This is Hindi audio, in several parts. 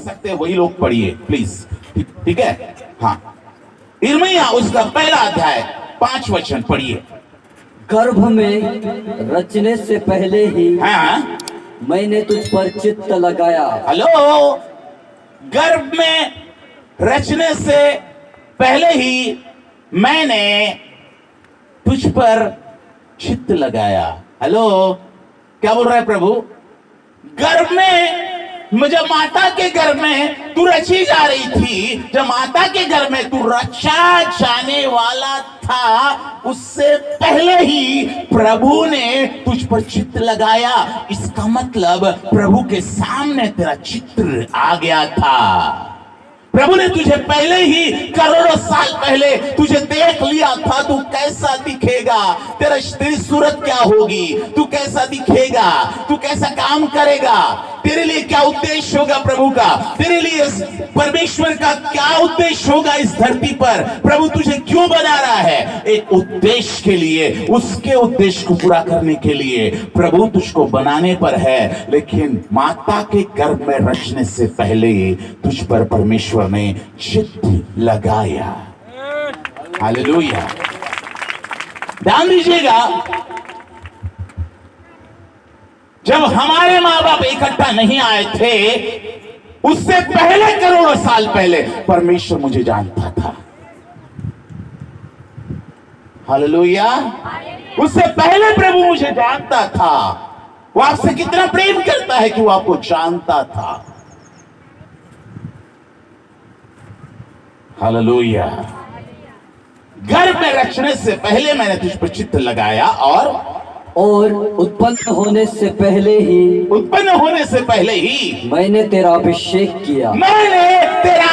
सकते हैं वही लोग पढ़िए प्लीज, ठीक है। हाँ, यिर्मयाह उसका पहला अध्याय 5 वचन पढ़िए। गर्भ में रचने से पहले ही हाँ, मैंने तुझ पर चित्त लगाया। हेलो, गर्भ में रचने से पहले ही मैंने तुझ पर चित्त लगाया। हेलो, क्या बोल रहा है प्रभु? गर्भ में, जब माता के गर्भ में तू रची जा रही थी, जब माता के गर्भ में तू रचा जाने वाला था, उससे पहले ही प्रभु ने तुझ पर चित्त लगाया। इसका मतलब प्रभु के सामने तेरा चित्र आ गया था। प्रभु ने तुझे पहले ही, करोड़ों साल पहले तुझे देख लिया था। तू कैसा दिखेगा, तेरी सूरत क्या होगी, तू कैसा दिखेगा, तू कैसा काम करेगा, तेरे लिए क्या उद्देश्य होगा प्रभु का, तेरे लिए परमेश्वर का क्या उद्देश्य होगा इस धरती पर। प्रभु तुझे क्यों बना रहा है? एक उद्देश्य के लिए, उसके उद्देश्य को पूरा करने के लिए प्रभु तुझको बनाने पर है। लेकिन माता के गर्भ में रचने से पहले तुझ पर परमेश्वर ने चित्त लगाया। हालेलुया। ध्यान दीजिएगा, जब हमारे माँ बाप इकट्ठा नहीं आए थे, उससे पहले, करोड़ों साल पहले परमेश्वर मुझे जानता था। हालेलुया। उससे पहले प्रभु मुझे जानता था। वो आपसे कितना प्रेम करता है कि वो आपको जानता था। हालेलुया। गर्भ में रचने से पहले मैंने तुझ पर चित्त लगाया और उत्पन्न होने से पहले ही मैंने तेरा अभिषेक किया। मैंने तेरा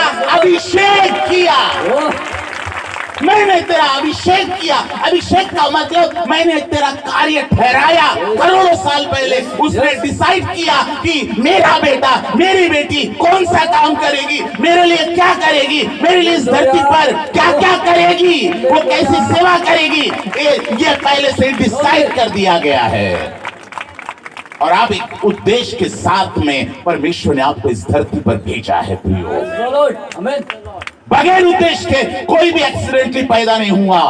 अभिषेक किया। अभिषेक का मतलब मैंने तेरा कार्य ठहराया। करोड़ों साल पहले उसने डिसाइड किया कि मेरा बेटा, मेरी बेटी कौन सा काम करेगी, मेरे लिए क्या करेगी, मेरे लिए इस धरती पर क्या क्या करेगी, वो कैसी सेवा करेगी, ये पहले से डिसाइड कर दिया गया है। और आप एक उद्देश्य के साथ में परमेश्वर ने आपको इस धरती पर भेजा है प्रियो। बगैर उद्देश्य के कोई भी एक्सीडेंटली पैदा नहीं हुआ।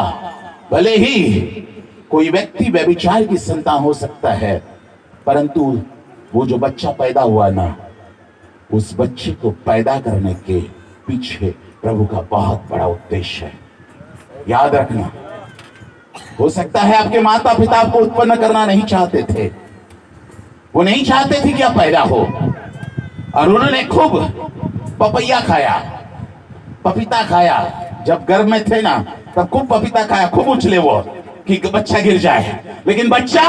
भले ही कोई व्यक्ति व्यभिचार की संतान हो सकता है, परंतु वो जो बच्चा पैदा हुआ ना, उस बच्चे को पैदा करने के पीछे प्रभु का बहुत बड़ा उद्देश्य है। याद रखना। हो सकता है आपके माता पिता आपको उत्पन्न करना नहीं चाहते थे, वो नहीं चाहते थे कि आप पैदा हो, और उन्होंने खूब पपैया खाया, पपीता खाया। जब गर्भ में थे ना, तब खूब पपीता खाया, खूब उछले वो कि बच्चा गिर जाए, लेकिन बच्चा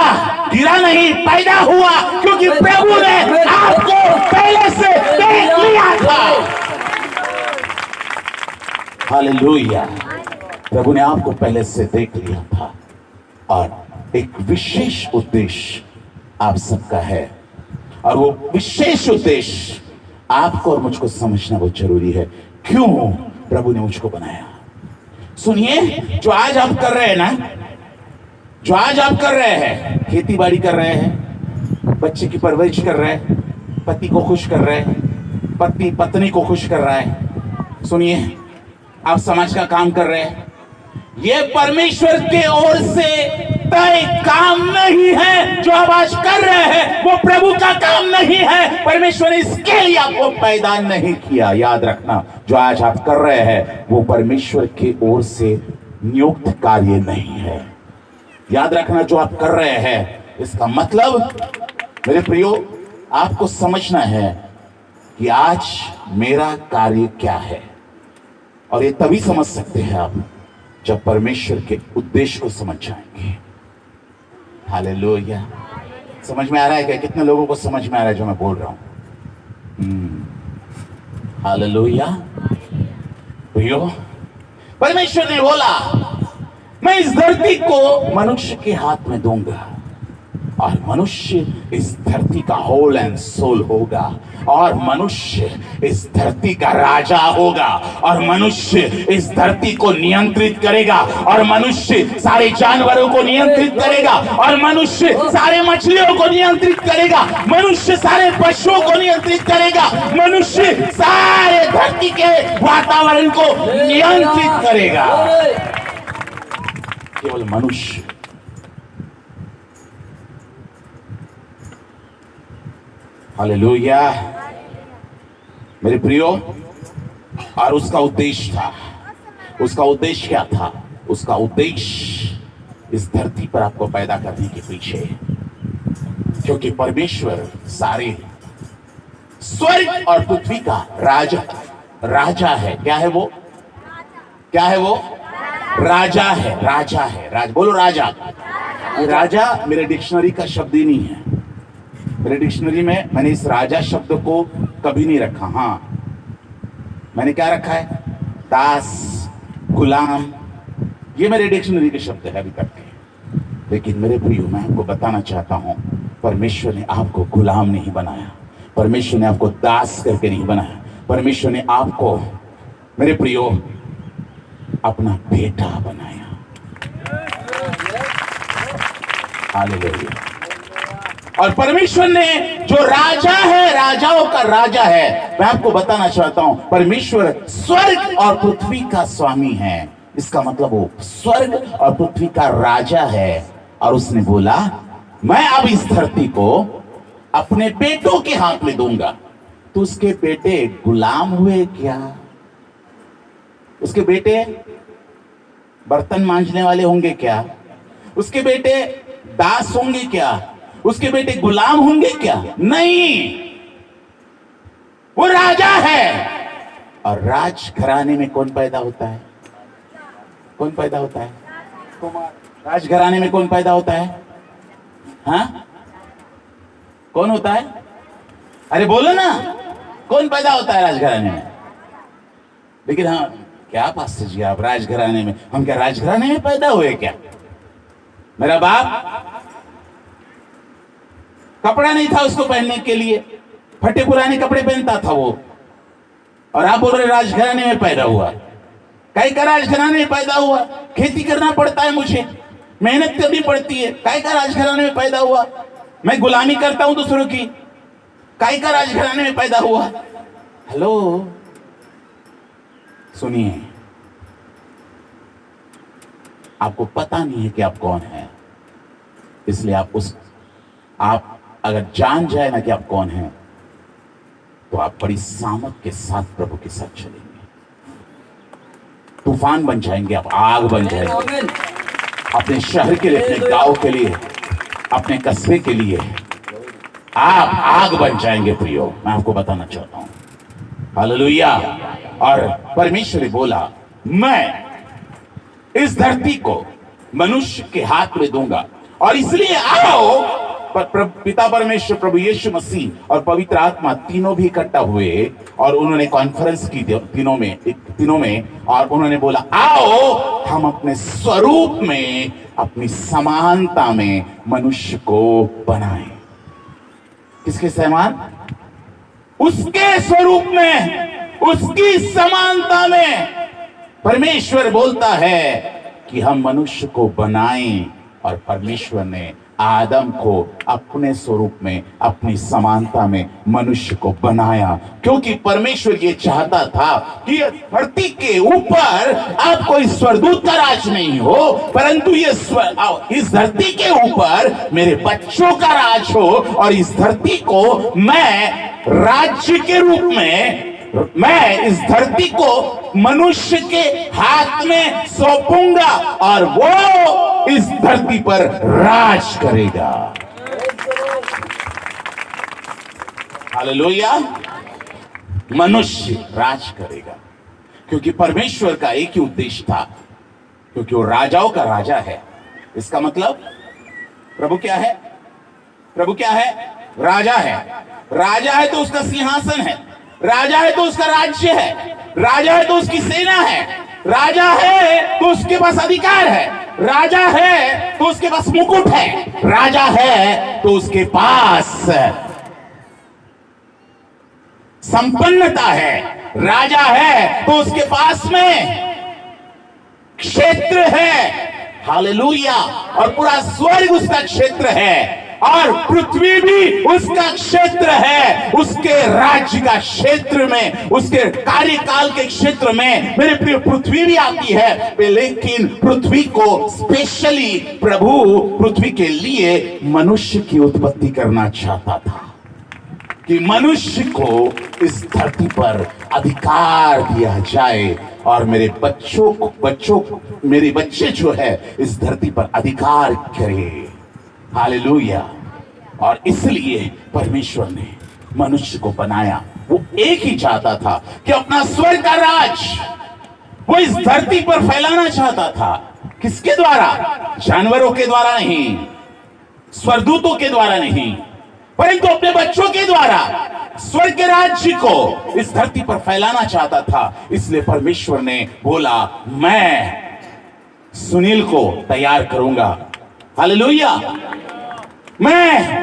गिरा नहीं, पैदा हुआ, क्योंकि प्रभु ने आपको पहले से देख लिया था। हालेलुया। प्रभु ने आपको पहले से देख लिया था और एक विशेष उद्देश्य आप सबका है, और वो विशेष उद्देश्य आपको और मुझको समझना बहुत जरूरी है। क्यों प्रभु ने मुझको बनाया? सुनिए, जो आज आप कर रहे हैं ना, जो आज आप कर रहे हैं, खेती बाड़ी कर रहे हैं, बच्चे की परवरिश कर रहे हैं, पति को खुश कर रहे हैं, पति पत्नी को खुश कर रहा है, सुनिए, आप समाज का काम कर रहे हैं, ये परमेश्वर के ओर से तय काम नहीं है। जो आप आज कर रहे हैं वो प्रभु का काम नहीं है। परमेश्वर ने इसके लिए आपको पैदा नहीं किया। याद रखना, जो आज आप कर रहे हैं वो परमेश्वर की ओर से नियुक्त कार्य नहीं है। याद रखना, जो आप कर रहे हैं, इसका मतलब मेरे प्रियो, आपको समझना है कि आज मेरा कार्य क्या है। और ये तभी समझ सकते हैं आप जब परमेश्वर के उद्देश्य को समझ जाएंगे। हालेलुया। समझ में आ रहा है क्या? कितने लोगों को समझ में आ रहा है जो मैं बोल रहा हूं? हालेलुया। भैया, परमेश्वर ने बोला, मैं इस धरती को मनुष्य के हाथ में दूंगा। और मनुष्य इस धरती का होल एंड सोल होगा, और मनुष्य इस धरती का राजा होगा, और मनुष्य इस धरती को नियंत्रित करेगा, और मनुष्य सारे जानवरों को नियंत्रित करेगा, और मनुष्य सारे मछलियों को नियंत्रित करेगा, मनुष्य सारे पशुओं को नियंत्रित करेगा, मनुष्य सारे धरती के वातावरण को नियंत्रित करेगा। केवल मनुष्य। हालेलुया मेरे प्रियो। और उसका उद्देश्य था, उसका उद्देश्य क्या था? उसका उद्देश्य इस धरती पर आपको पैदा करने के पीछे, क्योंकि परमेश्वर सारे स्वर्ग और पृथ्वी का राजा है। क्या है वो? क्या है वो? राजा है, राजा है। बोलो राजा। राजा मेरे डिक्शनरी का शब्द ही नहीं है। मेरे डिक्शनरी में मैंने इस राजा शब्द को कभी नहीं रखा। हाँ, मैंने क्या रखा है? दास, गुलाम, ये मेरे डिक्शनरी के शब्द है अभी तक के। लेकिन मेरे प्रियो, मैं आपको बताना चाहता हूं, परमेश्वर ने आपको गुलाम नहीं बनाया, परमेश्वर ने आपको दास करके नहीं बनाया, परमेश्वर ने आपको मेरे प्रियो अपना बेटा बनाया। हालेलुया। और परमेश्वर ने जो राजा है, राजाओं का राजा है, मैं आपको बताना चाहता हूं, परमेश्वर स्वर्ग और पृथ्वी का स्वामी है। इसका मतलब वो स्वर्ग और पृथ्वी का राजा है। और उसने बोला, मैं अब इस धरती को अपने बेटों के हाथ में दूंगा। तो उसके बेटे गुलाम हुए क्या? उसके बेटे बर्तन मांजने वाले होंगे क्या? उसके बेटे दास होंगे क्या? उसके बेटे गुलाम होंगे क्या? नहीं, वो राजा है। और राजघराने में कौन पैदा होता है? कौन पैदा होता है? राजघराने में कौन पैदा होता है? हाँ, कौन होता है? अरे बोलो ना, कौन पैदा होता है राजघराने में? लेकिन हाँ, क्या पास्टर जी आप राजघराने में? हम क्या राजघराने में पैदा हुए क्या? मेरा बाप कपड़ा नहीं था उसको पहनने के लिए, फटे पुराने कपड़े पहनता था वो, और आप बोल रहे राजघराने में पैदा हुआ। काय का राजघराने में पैदा हुआ? खेती करना पड़ता है, मुझे मेहनत करनी पड़ती है। काय का राजघराने में पैदा हुआ? मैं गुलामी करता हूं दूसरों की। काय का राजघराने में पैदा हुआ? हेलो, सुनिए, आपको पता नहीं है कि आप कौन है, इसलिए आप अगर जान जाए ना कि आप कौन हैं, तो आप बड़ी सामर्थ के साथ प्रभु के साथ चलेंगे, तूफान बन जाएंगे, आप आग बन जाएंगे, अपने शहर के लिए, अपने गांव के लिए, अपने कस्बे के लिए आप आग बन जाएंगे प्रियो। मैं आपको बताना चाहता हूं। हालेलुया। और परमेश्वर ने बोला, मैं इस धरती को मनुष्य के हाथ में दूंगा, और इसलिए आओ, पिता परमेश्वर, प्रभु यीशु मसीह और पवित्र आत्मा तीनों भी इकट्ठा हुए, और उन्होंने कॉन्फ्रेंस की तीनों में, और उन्होंने बोला, आओ हम अपने स्वरूप में, अपनी समानता में मनुष्य को बनाएं। किसके समान? उसके स्वरूप में, उसकी समानता में। परमेश्वर बोलता है कि हम मनुष्य को बनाएं, और परमेश्वर ने आदम को अपने स्वरूप में, अपनी समानता में मनुष्य को बनाया, क्योंकि परमेश्वर ये चाहता था कि धरती के ऊपर अब कोई स्वरदूत का राज नहीं हो, परंतु इस धरती के ऊपर मेरे बच्चों का राज हो, और इस धरती को मैं राज्य के रूप में, मैं इस धरती को मनुष्य के हाथ में सौंपूंगा, और वो इस धरती पर राज करेगा। हालेलुया। मनुष्य राज करेगा, क्योंकि परमेश्वर का एक ही उद्देश्य था, क्योंकि वो राजाओं का राजा है। इसका मतलब प्रभु क्या है? प्रभु क्या है? राजा है। राजा है तो उसका सिंहासन है, राजा है तो उसका राज्य है, राजा है तो उसकी सेना है, राजा है तो उसके पास अधिकार है, राजा है तो उसके पास मुकुट है, राजा है तो उसके पास संपन्नता है, राजा है तो उसके पास में क्षेत्र है, हालेलुया, और पूरा स्वर्ग उसका क्षेत्र है और पृथ्वी भी उसका क्षेत्र है। उसके राज्य का क्षेत्र में, उसके कार्यकाल के क्षेत्र में मेरे प्रिय पृथ्वी भी आती है, लेकिन पृथ्वी को स्पेशली प्रभु पृथ्वी के लिए मनुष्य की उत्पत्ति करना चाहता था कि मनुष्य को इस धरती पर अधिकार दिया जाए और मेरे बच्चे जो है इस धरती पर अधिकार करे, हालेलुया। और इसलिए परमेश्वर ने मनुष्य को बनाया। वो एक ही चाहता था कि अपना स्वर्ग का राज वो इस धरती पर फैलाना चाहता था। किसके द्वारा? जानवरों के द्वारा नहीं, स्वर्गदूतों के द्वारा नहीं, परंतु अपने बच्चों के द्वारा स्वर्ग के राज्य को इस धरती पर फैलाना चाहता था। इसलिए परमेश्वर ने बोला, मैं सुनील को तैयार करूंगा, हालेलुया, मैं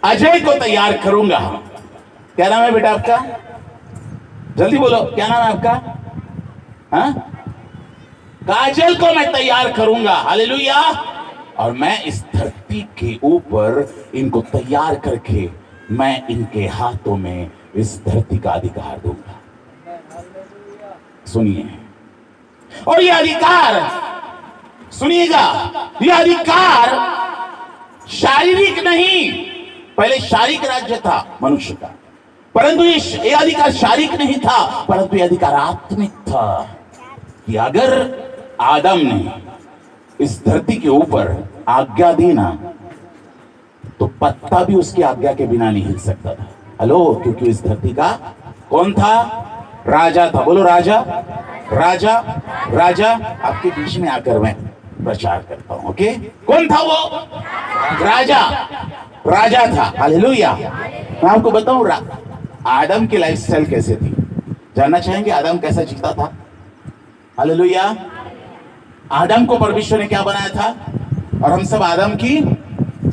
अजय को तैयार करूंगा। क्या नाम है बेटा आपका? जल्दी बोलो, क्या नाम है आपका? हाँ? काजल को मैं तैयार करूंगा, हालेलुया, और मैं इस धरती के ऊपर इनको तैयार करके मैं इनके हाथों में इस धरती का अधिकार दूंगा। सुनिए, और यह अधिकार, सुनिएगा, यह अधिकार शारीरिक नहीं, पहले शारीरिक राज्य था मनुष्य का, परंतु यह अधिकार शारीरिक नहीं था, परंतु यह अधिकार आत्मिक था कि अगर आदम ने इस धरती के ऊपर आज्ञा दी ना तो पत्ता भी उसकी आज्ञा के बिना नहीं हिल सकता था। हेलो, क्योंकि इस धरती का कौन था? राजा था। बोलो राजा, राजा, राजा। आपके बीच में आकर मैं प्रचार करता हूं, ओके? कौन था वो? राजा, राजा था, हालेलुया। मैं आपको बताऊं आदम की लाइफस्टाइल कैसे थी, जानना चाहेंगे? आदम कैसा जीता था? हालेलुया। आदम को परमेश्वर ने क्या बनाया था? और हम सब आदम की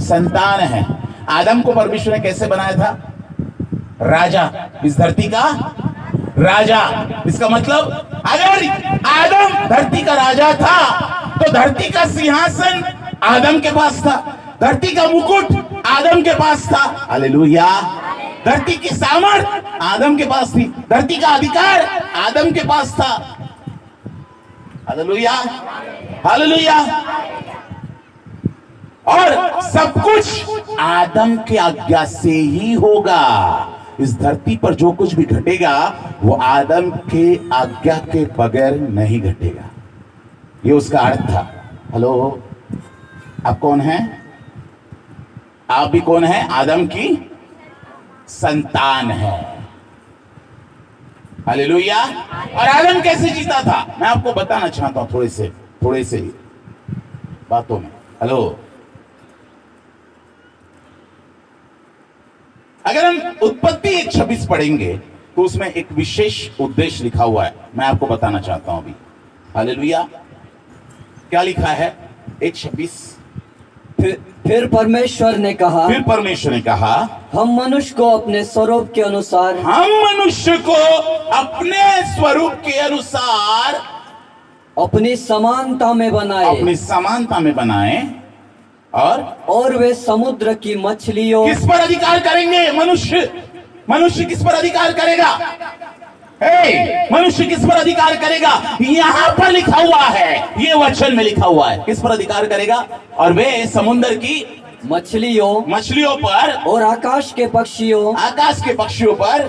संतान हैं। आदम को परमेश्वर ने कैसे बनाया था? राजा, इस धरती का राजा। इसका मतलब अगर आदम धरती का राजा था तो धरती का सिंहासन आदम के पास था, धरती का मुकुट आदम के पास था, हालेलुया। धरती की सामर्थ आदम के पास थी, धरती का अधिकार आदम के पास था, हालेलुया, हालेलुया। और सब कुछ आदम की आज्ञा से ही होगा। इस धरती पर जो कुछ भी घटेगा वो आदम के आज्ञा के बगैर नहीं घटेगा। ये उसका अर्थ था। हेलो, आप कौन हैं? आप भी कौन हैं? आदम की संतान है, हालेलुया। और आदम कैसे जीता था मैं आपको बताना चाहता हूं थोड़े से बातों में। हेलो, अगर हम उत्पत्ति 1:26 पढ़ेंगे तो उसमें एक विशेष उद्देश्य लिखा हुआ है, मैं आपको बताना चाहता हूं अभी, हालेलुया। क्या लिखा है? 1:26। फिर परमेश्वर ने कहा, हम मनुष्य को अपने स्वरूप के अनुसार, हम मनुष्य को अपने स्वरूप के अनुसार अपनी समानता में बनाए, और वे समुद्र की मछलियों। किस पर अधिकार करेंगे? मनुष्य किस पर अधिकार करेगा? मनुष्य किस पर अधिकार करेगा? यहां पर लिखा हुआ है, ये वचन में लिखा हुआ है, किस पर अधिकार करेगा? और वे समुद्र की मछलियों पर, और आकाश के पक्षियों पर,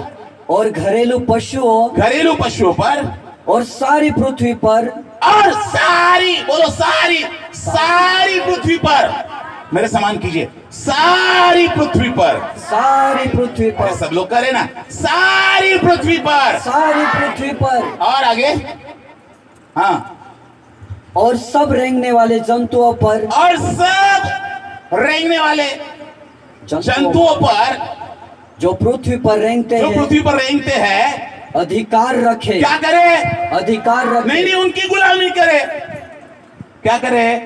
और घरेलू पशुओं पर, और सारी पृथ्वी पर, और सारी पृथ्वी पर। मेरे समान कीजिए, सारी पृथ्वी पर। सब लोग करें ना, सारी पृथ्वी पर। और आगे, हाँ, और सब रेंगने वाले जंतुओं पर, और सब रेंगने वाले जंतुओं पर, जो पृथ्वी पर रेंगते हैं, अधिकार रखे। क्या करे? अधिकार रखे। नहीं, उनकी गुलामी करे। क्या करे?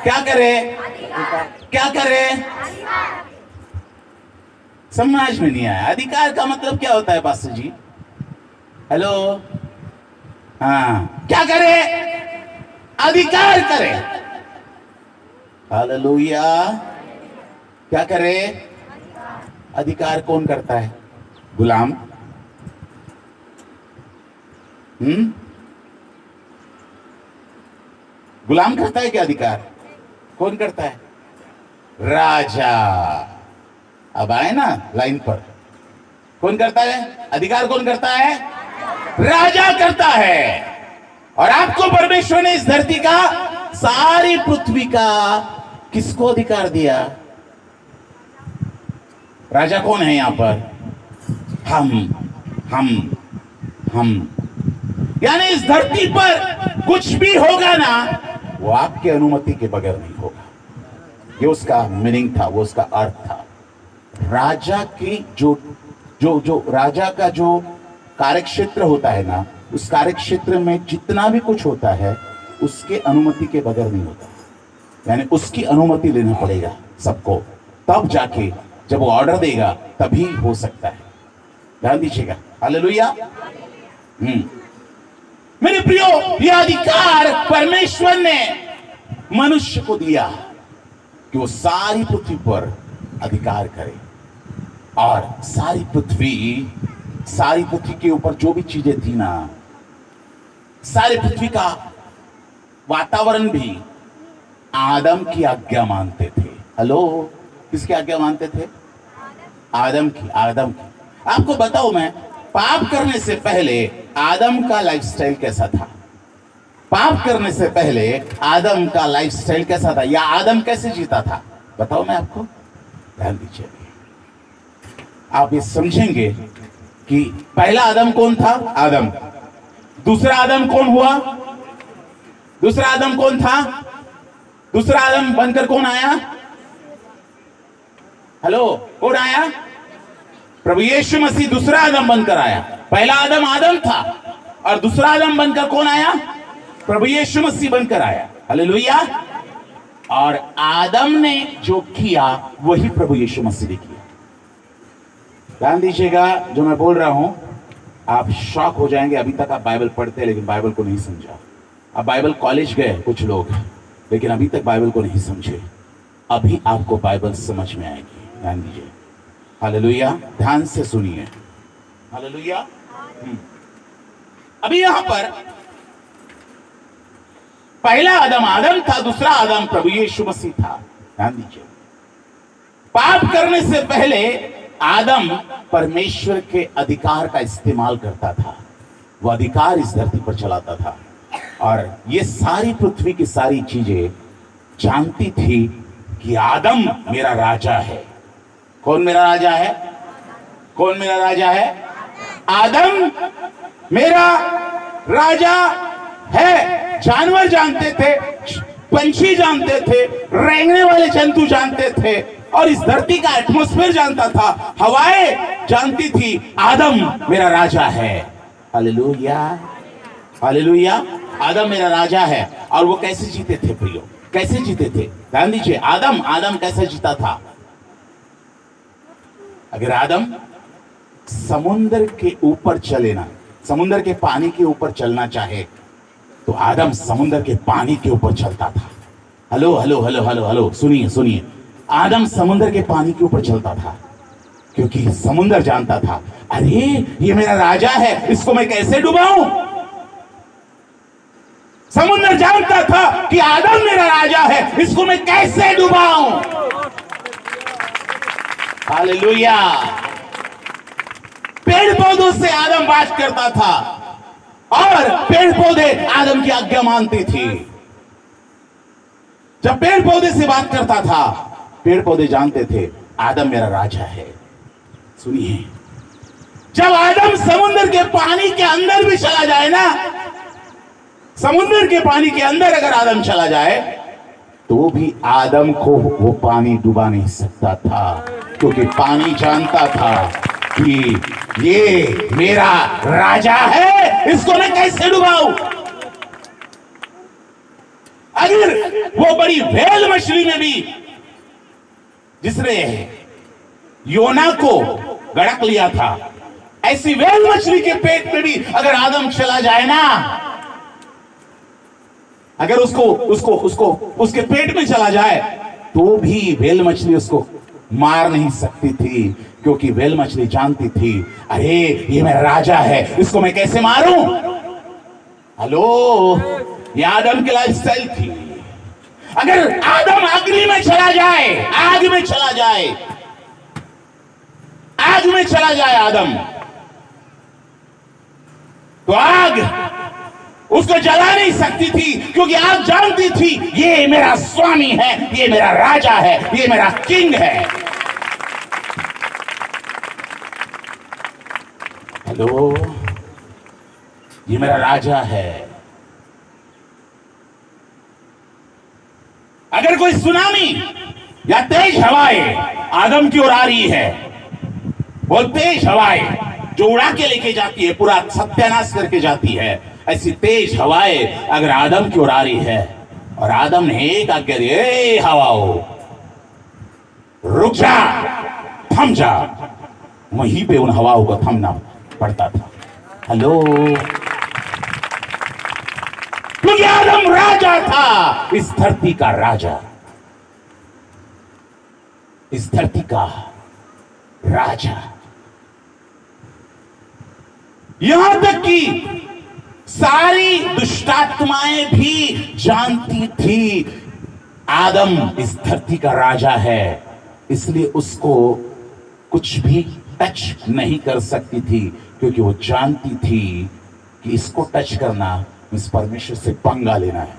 क्या करे? क्या करे? समझ में नहीं आया। अधिकार का मतलब क्या होता है पास्टर जी? हेलो, हाँ, क्या करे? अधिकार करे। हालेलुया। क्या करे? अधिकार कौन करता है? गुलाम। गुलाम करता है क्या अधिकार? कौन करता है? राजा। अब आए ना लाइन पर। कौन करता है अधिकार? कौन करता है? राजा करता है। और आपको परमेश्वर ने इस धरती का, सारी पृथ्वी का किसको अधिकार दिया? राजा कौन है यहां पर? हम। यानी इस धरती पर कुछ भी होगा ना, वो आपके अनुमति के बगैर नहीं होगा। ये उसका मीनिंग था, वो उसका अर्थ था। राजा की जो राजा का जो कार्यक्षेत्र होता है ना, उस कार्यक्षेत्र में जितना भी कुछ होता है उसके अनुमति के बगैर नहीं होता। यानी उसकी अनुमति लेना पड़ेगा सबको, तब जाके जब वो ऑर्डर देगा तभी हो सकता है। ध्यान दीजिएगा। हालेलुया। मेरे प्रियो, यह अधिकार परमेश्वर ने मनुष्य को दिया कि वो सारी पृथ्वी पर अधिकार करे। और सारी पृथ्वी के ऊपर जो भी चीजें थी ना, सारी पृथ्वी का वातावरण भी आदम की आज्ञा मानते थे। हेलो, किसकी आज्ञा मानते थे? आदम की। आपको बताऊं मैं, पाप करने से पहले आदम का लाइफस्टाइल कैसा था? पाप करने से पहले आदम का लाइफस्टाइल कैसा था, या आदम कैसे जीता था? बताओ मैं आपको। ध्यान दीजिए, आप ये समझेंगे कि पहला आदम कौन था? आदम। दूसरा आदम कौन हुआ? दूसरा आदम कौन था? दूसरा आदम बनकर कौन आया? हेलो, कौन आया? प्रभु यीशु मसीह दूसरा आदम बनकर आया। पहला आदम था, और दूसरा आदम बनकर कौन आया? प्रभु यीशु मसीह बनकर आया। हालेलुया। और आदम ने जो किया वही प्रभु यीशु मसीह ने किया। ध्यान दीजिएगा, जो मैं बोल रहा हूं आप शॉक हो जाएंगे। अभी तक आप बाइबल पढ़ते हैं लेकिन बाइबल को नहीं समझा। अब बाइबल कॉलेज गए कुछ लोग, लेकिन अभी तक बाइबल को नहीं समझे। अभी आपको बाइबल समझ में आएगी। ध्यान दीजिए। हालेलुया। ध्यान से सुनिए। हालेलुया। अभी यहां पर पहला आदम था, दूसरा आदम प्रभु यीशु मसीह था। ध्यान दीजिए। पाप करने से पहले आदम परमेश्वर के अधिकार का इस्तेमाल करता था। वो अधिकार इस धरती पर चलाता था, और ये सारी पृथ्वी की सारी चीजें जानती थी कि आदम मेरा राजा है। कौन मेरा राजा है? कौन मेरा राजा है? आदम मेरा राजा है। जानवर जानते थे, पंछी जानते थे, रेंगने वाले जंतु जानते थे, और इस धरती का एटमॉस्फेयर जानता था, हवाएं जानती थी, आदम मेरा राजा है। हालेलुया। हालेलुया। आदम मेरा राजा है। और वो कैसे जीते थे प्रियो? कैसे जीते थे? ध्यान दीजिए। आदम कैसे जीता था? अगर आदम समुद्र के ऊपर चले ना, समुद्र के पानी के ऊपर चलना चाहे, तो आदम समुद्र के पानी के ऊपर चलता था। Hello hello hello hello hello, सुनिए। आदम समुद्र के पानी के ऊपर चलता था, क्योंकि समुद्र जानता था, अरे ये मेरा राजा है, इसको मैं कैसे डुबाऊं? समुद्र जानता था कि आदम मेरा राजा है, इसको मैं कैसे डुबाऊं? हालेलुया। पेड़ पौधों से आदम बात करता था, और पेड़ पौधे आदम की आज्ञा मानती थी। जब पेड़ पौधे से बात करता था, पेड़ पौधे जानते थे आदम मेरा राजा है। सुनिए, जब आदम समुद्र के पानी के अंदर भी चला जाए ना, समुद्र के पानी के अंदर अगर आदम चला जाए, तो भी आदम को वो पानी डुबा नहीं सकता था, क्योंकि पानी जानता था कि ये मेरा राजा है, इसको मैं कैसे डुबाऊं। अगर वो बड़ी व्हेल मछली में भी, जिसने योना को गड़क लिया था, ऐसी व्हेल मछली के पेट में भी अगर आदम चला जाए ना, अगर उसको उसके पेट में चला जाए, तो भी व्हेल मछली उसको मार नहीं सकती थी, क्योंकि व्हेल मछली जानती थी, अरे ये मेरा राजा है, इसको मैं कैसे मारूं। हेलो, ये आदम की लाइफस्टाइल थी। अगर आदम अग्नि में चला जाए, आग में चला जाए, आग में चला जाए आदम, तो आग उसको जला नहीं सकती थी, क्योंकि आग जानती थी ये मेरा स्वामी है, ये मेरा राजा है, ये मेरा किंग है। हेलो, ये मेरा राजा है। अगर कोई सुनामी या तेज हवाएं आदम की ओर आ रही है, वो तेज हवाएं जो उड़ा के लेके जाती है, पूरा सत्यानाश करके जाती है, ऐसी तेज हवाएं अगर आदम की ओर आ रही है और आदम ने एक आज्ञा दी, ए हवाओं रुक जा, थम जा, वहीं पे उन हवाओं को थमना पड़ता था। हेलो, क्योंकि आदम राजा था, इस धरती का राजा, इस धरती का राजा। यहां तक कि सारी दुष्टात्माएं भी जानती थी आदम इस धरती का राजा है, इसलिए उसको कुछ भी टच नहीं कर सकती थी, क्योंकि वो जानती थी कि इसको टच करना इस परमेश्वर से पंगा लेना है।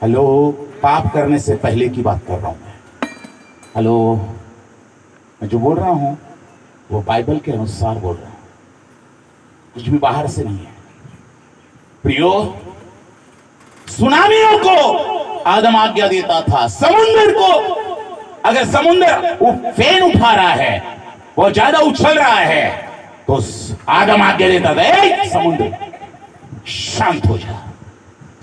हेलो, पाप करने से पहले की बात कर रहा हूं मैं। हेलो, मैं जो बोल रहा हूं वो बाइबल के अनुसार बोल रहा हूं, कुछ भी बाहर से नहीं है। प्रियो, सुनामियों को आदम आज्ञा देता था, समुद्र को, अगर समुद्र फेन उठा रहा है, वो ज्यादा उछल रहा है, तो आदम आज्ञा देता था, ए समुद्र शांत हो जा।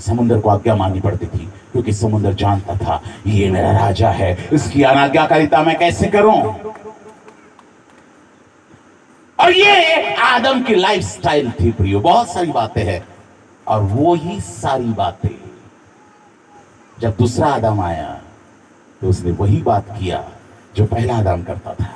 समुद्र को आज्ञा माननी पड़ती थी, क्योंकि समुद्र जानता था ये मेरा राजा है, इसकी अनाज्ञाकारिता मैं कैसे करूं। और ये आदम की लाइफस्टाइल थी प्रियो। बहुत सारी बातें हैं, और वो ही सारी बातें जब दूसरा आदम आया तो उसने वही बात किया जो पहला आदम करता था।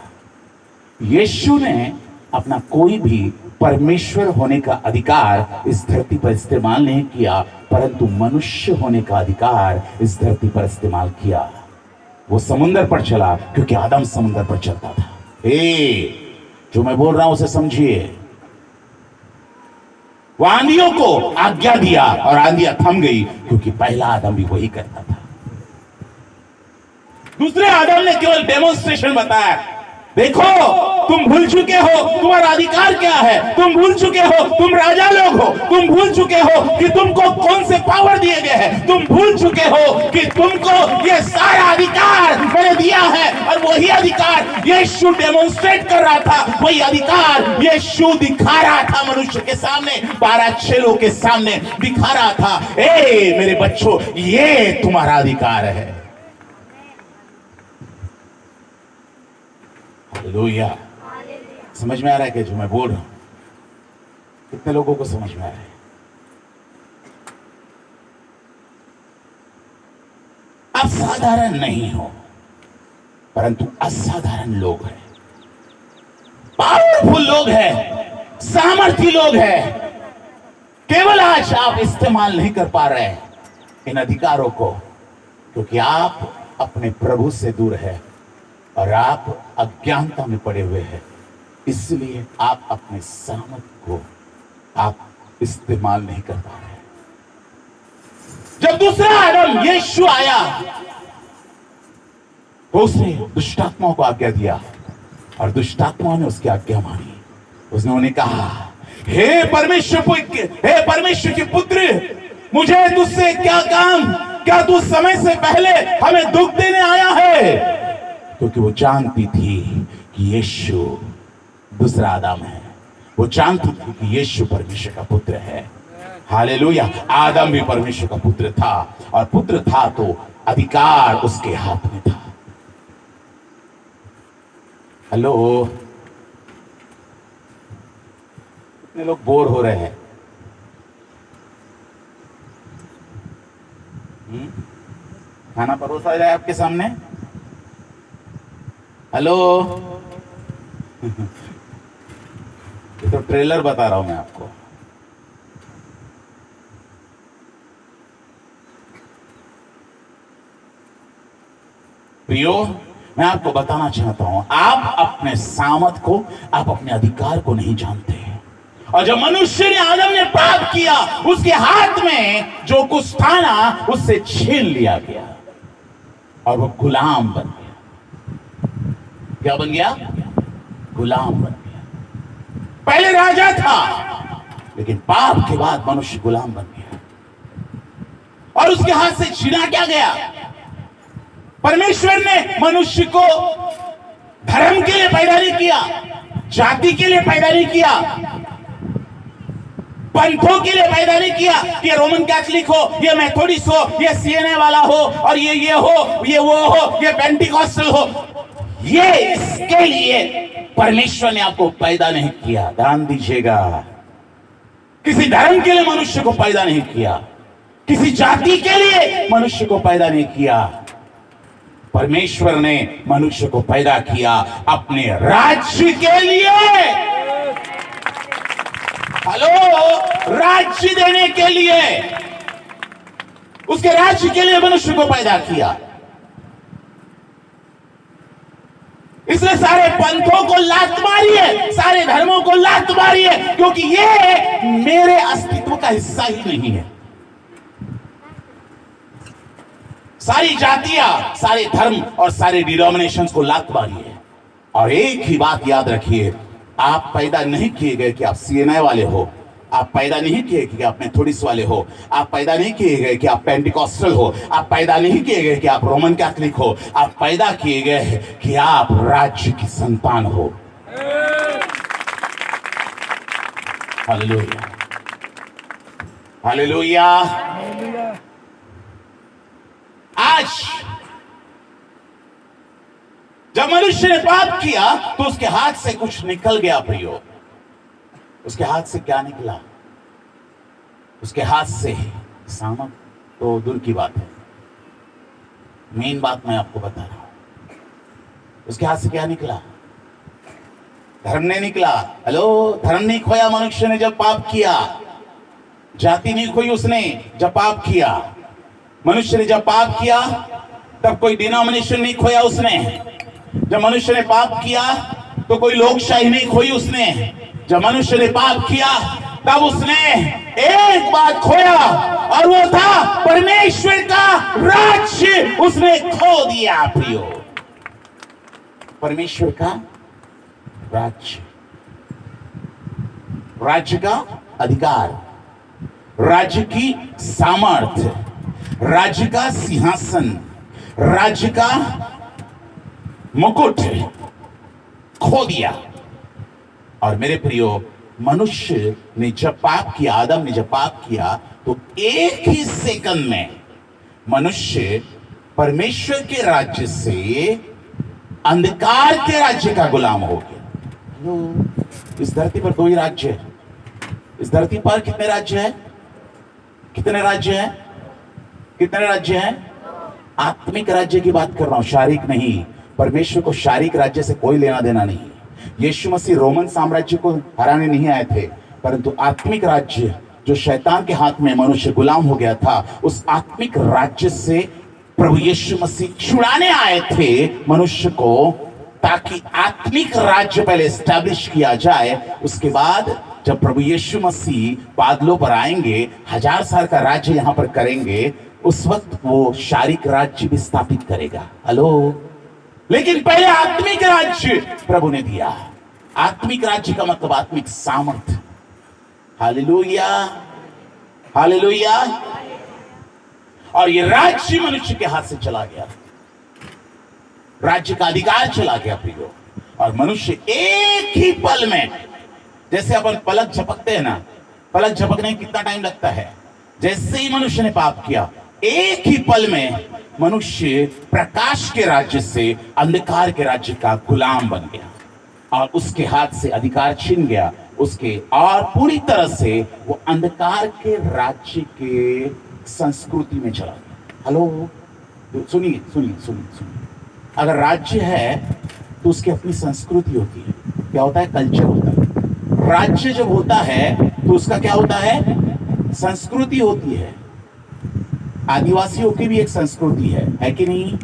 यीशु ने अपना कोई भी परमेश्वर होने का अधिकार इस धरती पर इस्तेमाल नहीं किया, परंतु मनुष्य होने का अधिकार इस धरती पर इस्तेमाल किया। वो समुद्र पर चला, क्योंकि आदम समुद्र पर चलता था। जो मैं बोल रहा हूं उसे समझिए। वो आंधियों को आज्ञा दिया और आंधियां थम गई, क्योंकि पहला आदम भी वही करता था। दूसरे आदम ने केवल डेमोन्स्ट्रेशन बताया, देखो तुम भूल चुके हो तुम्हारा अधिकार क्या है, तुम भूल चुके हो तुम राजा लोग हो, तुम भूल चुके हो कि तुमको कौन से पावर दिए गए हैं, तुम भूल चुके हो कि तुमको ये सारा अधिकार मैंने दिया है। और वही अधिकार यीशु डेमोन्स्ट्रेट कर रहा था, वही अधिकार यीशु दिखा रहा था मनुष्य के सामने, 12 चेलों के सामने दिखा रहा था, ए मेरे बच्चों, ये तुम्हारा अधिकार है। हालेलुया। समझ में आ रहा है कि जो मैं बोल रहा हूं, कितने लोगों को समझ में आ रहा है? आप साधारण नहीं हो, परंतु असाधारण लोग हैं, पावरफुल लोग हैं, सामर्थी लोग हैं। केवल आज आप इस्तेमाल नहीं कर पा रहे हैं इन अधिकारों को, क्योंकि आप अपने प्रभु से दूर है और आप अज्ञानता में पड़े हुए हैं। इसलिए आप अपने सामर्थ को आप इस्तेमाल नहीं कर पा रहे। जब दूसरा आदम यीशु आया तो उसने दुष्टात्माओं को आज्ञा दिया और दुष्टात्माओं ने उसकी आज्ञा मानी। उसने उन्हें कहा, हे परमेश्वर के पुत्र, मुझे तुझसे क्या काम, क्या तू समय से पहले हमें दुख देने आया है? क्योंकि वो जानती थी कि यीशु दूसरा आदम है। वो जानती थी कि यीशु परमेश्वर का पुत्र है। हालेलुया। आदम भी परमेश्वर का पुत्र था, और पुत्र था तो अधिकार उसके हाथ में था। हेलो, कितने लोग बोर हो रहे हैं? खाना परोसा जाए आपके सामने। हेलो, ये तो ट्रेलर बता रहा हूं मैं आपको। प्रियो, मैं आपको बताना चाहता हूं, आप अपने सामर्थ को, आप अपने अधिकार को नहीं जानते। और जब मनुष्य ने, आदम ने पाप किया, उसके हाथ में जो कुछ था ना, उससे छीन लिया गया और वो गुलाम बन गया। क्या बन गया? गुलाम बन गया। पहले राजा था, लेकिन पाप के बाद मनुष्य गुलाम बन गया। और उसके हाथ से छीना क्या गया? परमेश्वर ने मनुष्य को धर्म के लिए पैदा नहीं किया, जाति के लिए पैदा नहीं किया, पंथों के लिए पैदा नहीं किया। ये रोमन कैथोलिक हो, ये मेथोडिस्ट हो, ये सीएनए वाला हो, और ये हो, ये वो हो, ये पेंटिकॉस्टल हो। ये इसके लिए परमेश्वर ने आपको पैदा नहीं किया। ध्यान दीजिएगा, किसी धर्म के लिए मनुष्य को पैदा नहीं किया, किसी जाति के लिए मनुष्य को पैदा नहीं किया। परमेश्वर ने मनुष्य को पैदा किया अपने राज्य के लिए। हेलो, राज्य देने के लिए, उसके राज्य के लिए मनुष्य को पैदा किया। इसलिए सारे पंथों को लात मारिए, सारे धर्मों को लात मारिए, क्योंकि ये मेरे अस्तित्व का हिस्सा ही नहीं है। सारी जातियां, सारे धर्म और सारे डिनोमिनेशंस को लात मारिए। और एक ही बात याद रखिए, आप पैदा नहीं किए गए कि आप सीएनआई वाले हो, आप पैदा नहीं किए कि आप मेथोडिस्ट वाले हो, आप पैदा नहीं किए गए कि आप पेंटिकॉस्टल हो, आप पैदा नहीं किए गए कि आप रोमन कैथोलिक हो, आप पैदा किए गए कि आप राज्य की संतान हो। Hallelujah, hallelujah. आज जब मनुष्य ने पाप किया तो उसके हाथ से कुछ निकल गया। प्रियो, उसके हाथ से क्या निकला? उसके हाथ से सामर्थ तो दूर की बात है, मेन बात मैं आपको बता रहा हूं। उसके हाथ से क्या निकला? धर्म नहीं निकला। हेलो, धर्म नहीं खोया मनुष्य ने जब पाप किया, जाति नहीं खोई उसने जब पाप किया। मनुष्य ने जब पाप किया तब कोई डिनोमिनेशन नहीं खोया उसने। जब मनुष्य ने पाप किया तो कोई लोकशाही नहीं खोई उसने। जब मनुष्य ने पाप किया तब उसने एक बात खोया, और वो था परमेश्वर का राज्य। उसने खो दिया। प्रियो, परमेश्वर का राज्य, राज्य का अधिकार, राज्य की सामर्थ्य, राज्य का सिंहासन, राज्य का मुकुट खो दिया। और मेरे प्रियो, मनुष्य ने जब पाप किया, आदम ने जब पाप किया, तो एक ही सेकंड में मनुष्य परमेश्वर के राज्य से अंधकार के राज्य का गुलाम हो गया। इस धरती पर 2 ही राज्य है। इस धरती पर कितने राज्य हैं? कितने राज्य हैं? कितने राज्य हैं? आत्मिक राज्य की बात कर रहा हूं, शारीरिक नहीं। परमेश्वर को शारीरिक राज्य से कोई लेना देना नहीं। यीशु मसीह रोमन साम्राज्य को हराने नहीं आए थे, परंतु आत्मिक राज्य जो शैतान के हाथ में मनुष्य गुलाम हो गया था, उस आत्मिक राज्य से प्रभु यीशु मसीह छुड़ाने आए थे मनुष्य को, ताकि आत्मिक राज्य पहले एस्टैब्लिश किया जाए। उसके बाद जब प्रभु यीशु मसीह बादलों पर आएंगे, 1000 साल का राज्य यहां पर करेंगे, उस वक्त वो शारीरिक राज्य भी स्थापित करेगा। हेलो, लेकिन पहले आत्मिक राज्य प्रभु ने दिया। आत्मिक राज्य का मतलब आत्मिक सामर्थ्य। Hallelujah, hallelujah. और ये राज्य मनुष्य के हाथ से चला गया, राज्य का अधिकार चला गया प्रियो। और मनुष्य एक ही पल में, जैसे अपन पलक झपकते हैं ना, पलक झपकने में कितना टाइम लगता है, जैसे ही मनुष्य ने पाप किया एक ही पल में मनुष्य प्रकाश के राज्य से अंधकार के राज्य का गुलाम बन गया और उसके हाथ से अधिकार छीन गया उसके, और पूरी तरह से वो अंधकार के राज्य के संस्कृति में चला गया। हेलो, सुनिए सुनिए सुनिए सुनिए, अगर राज्य है तो उसकी अपनी संस्कृति होती है। क्या होता है? कल्चर होता है। राज्य जब होता है तो उसका क्या होता है? संस्कृति होती है। आदिवासियों की भी एक संस्कृति है कि नहीं?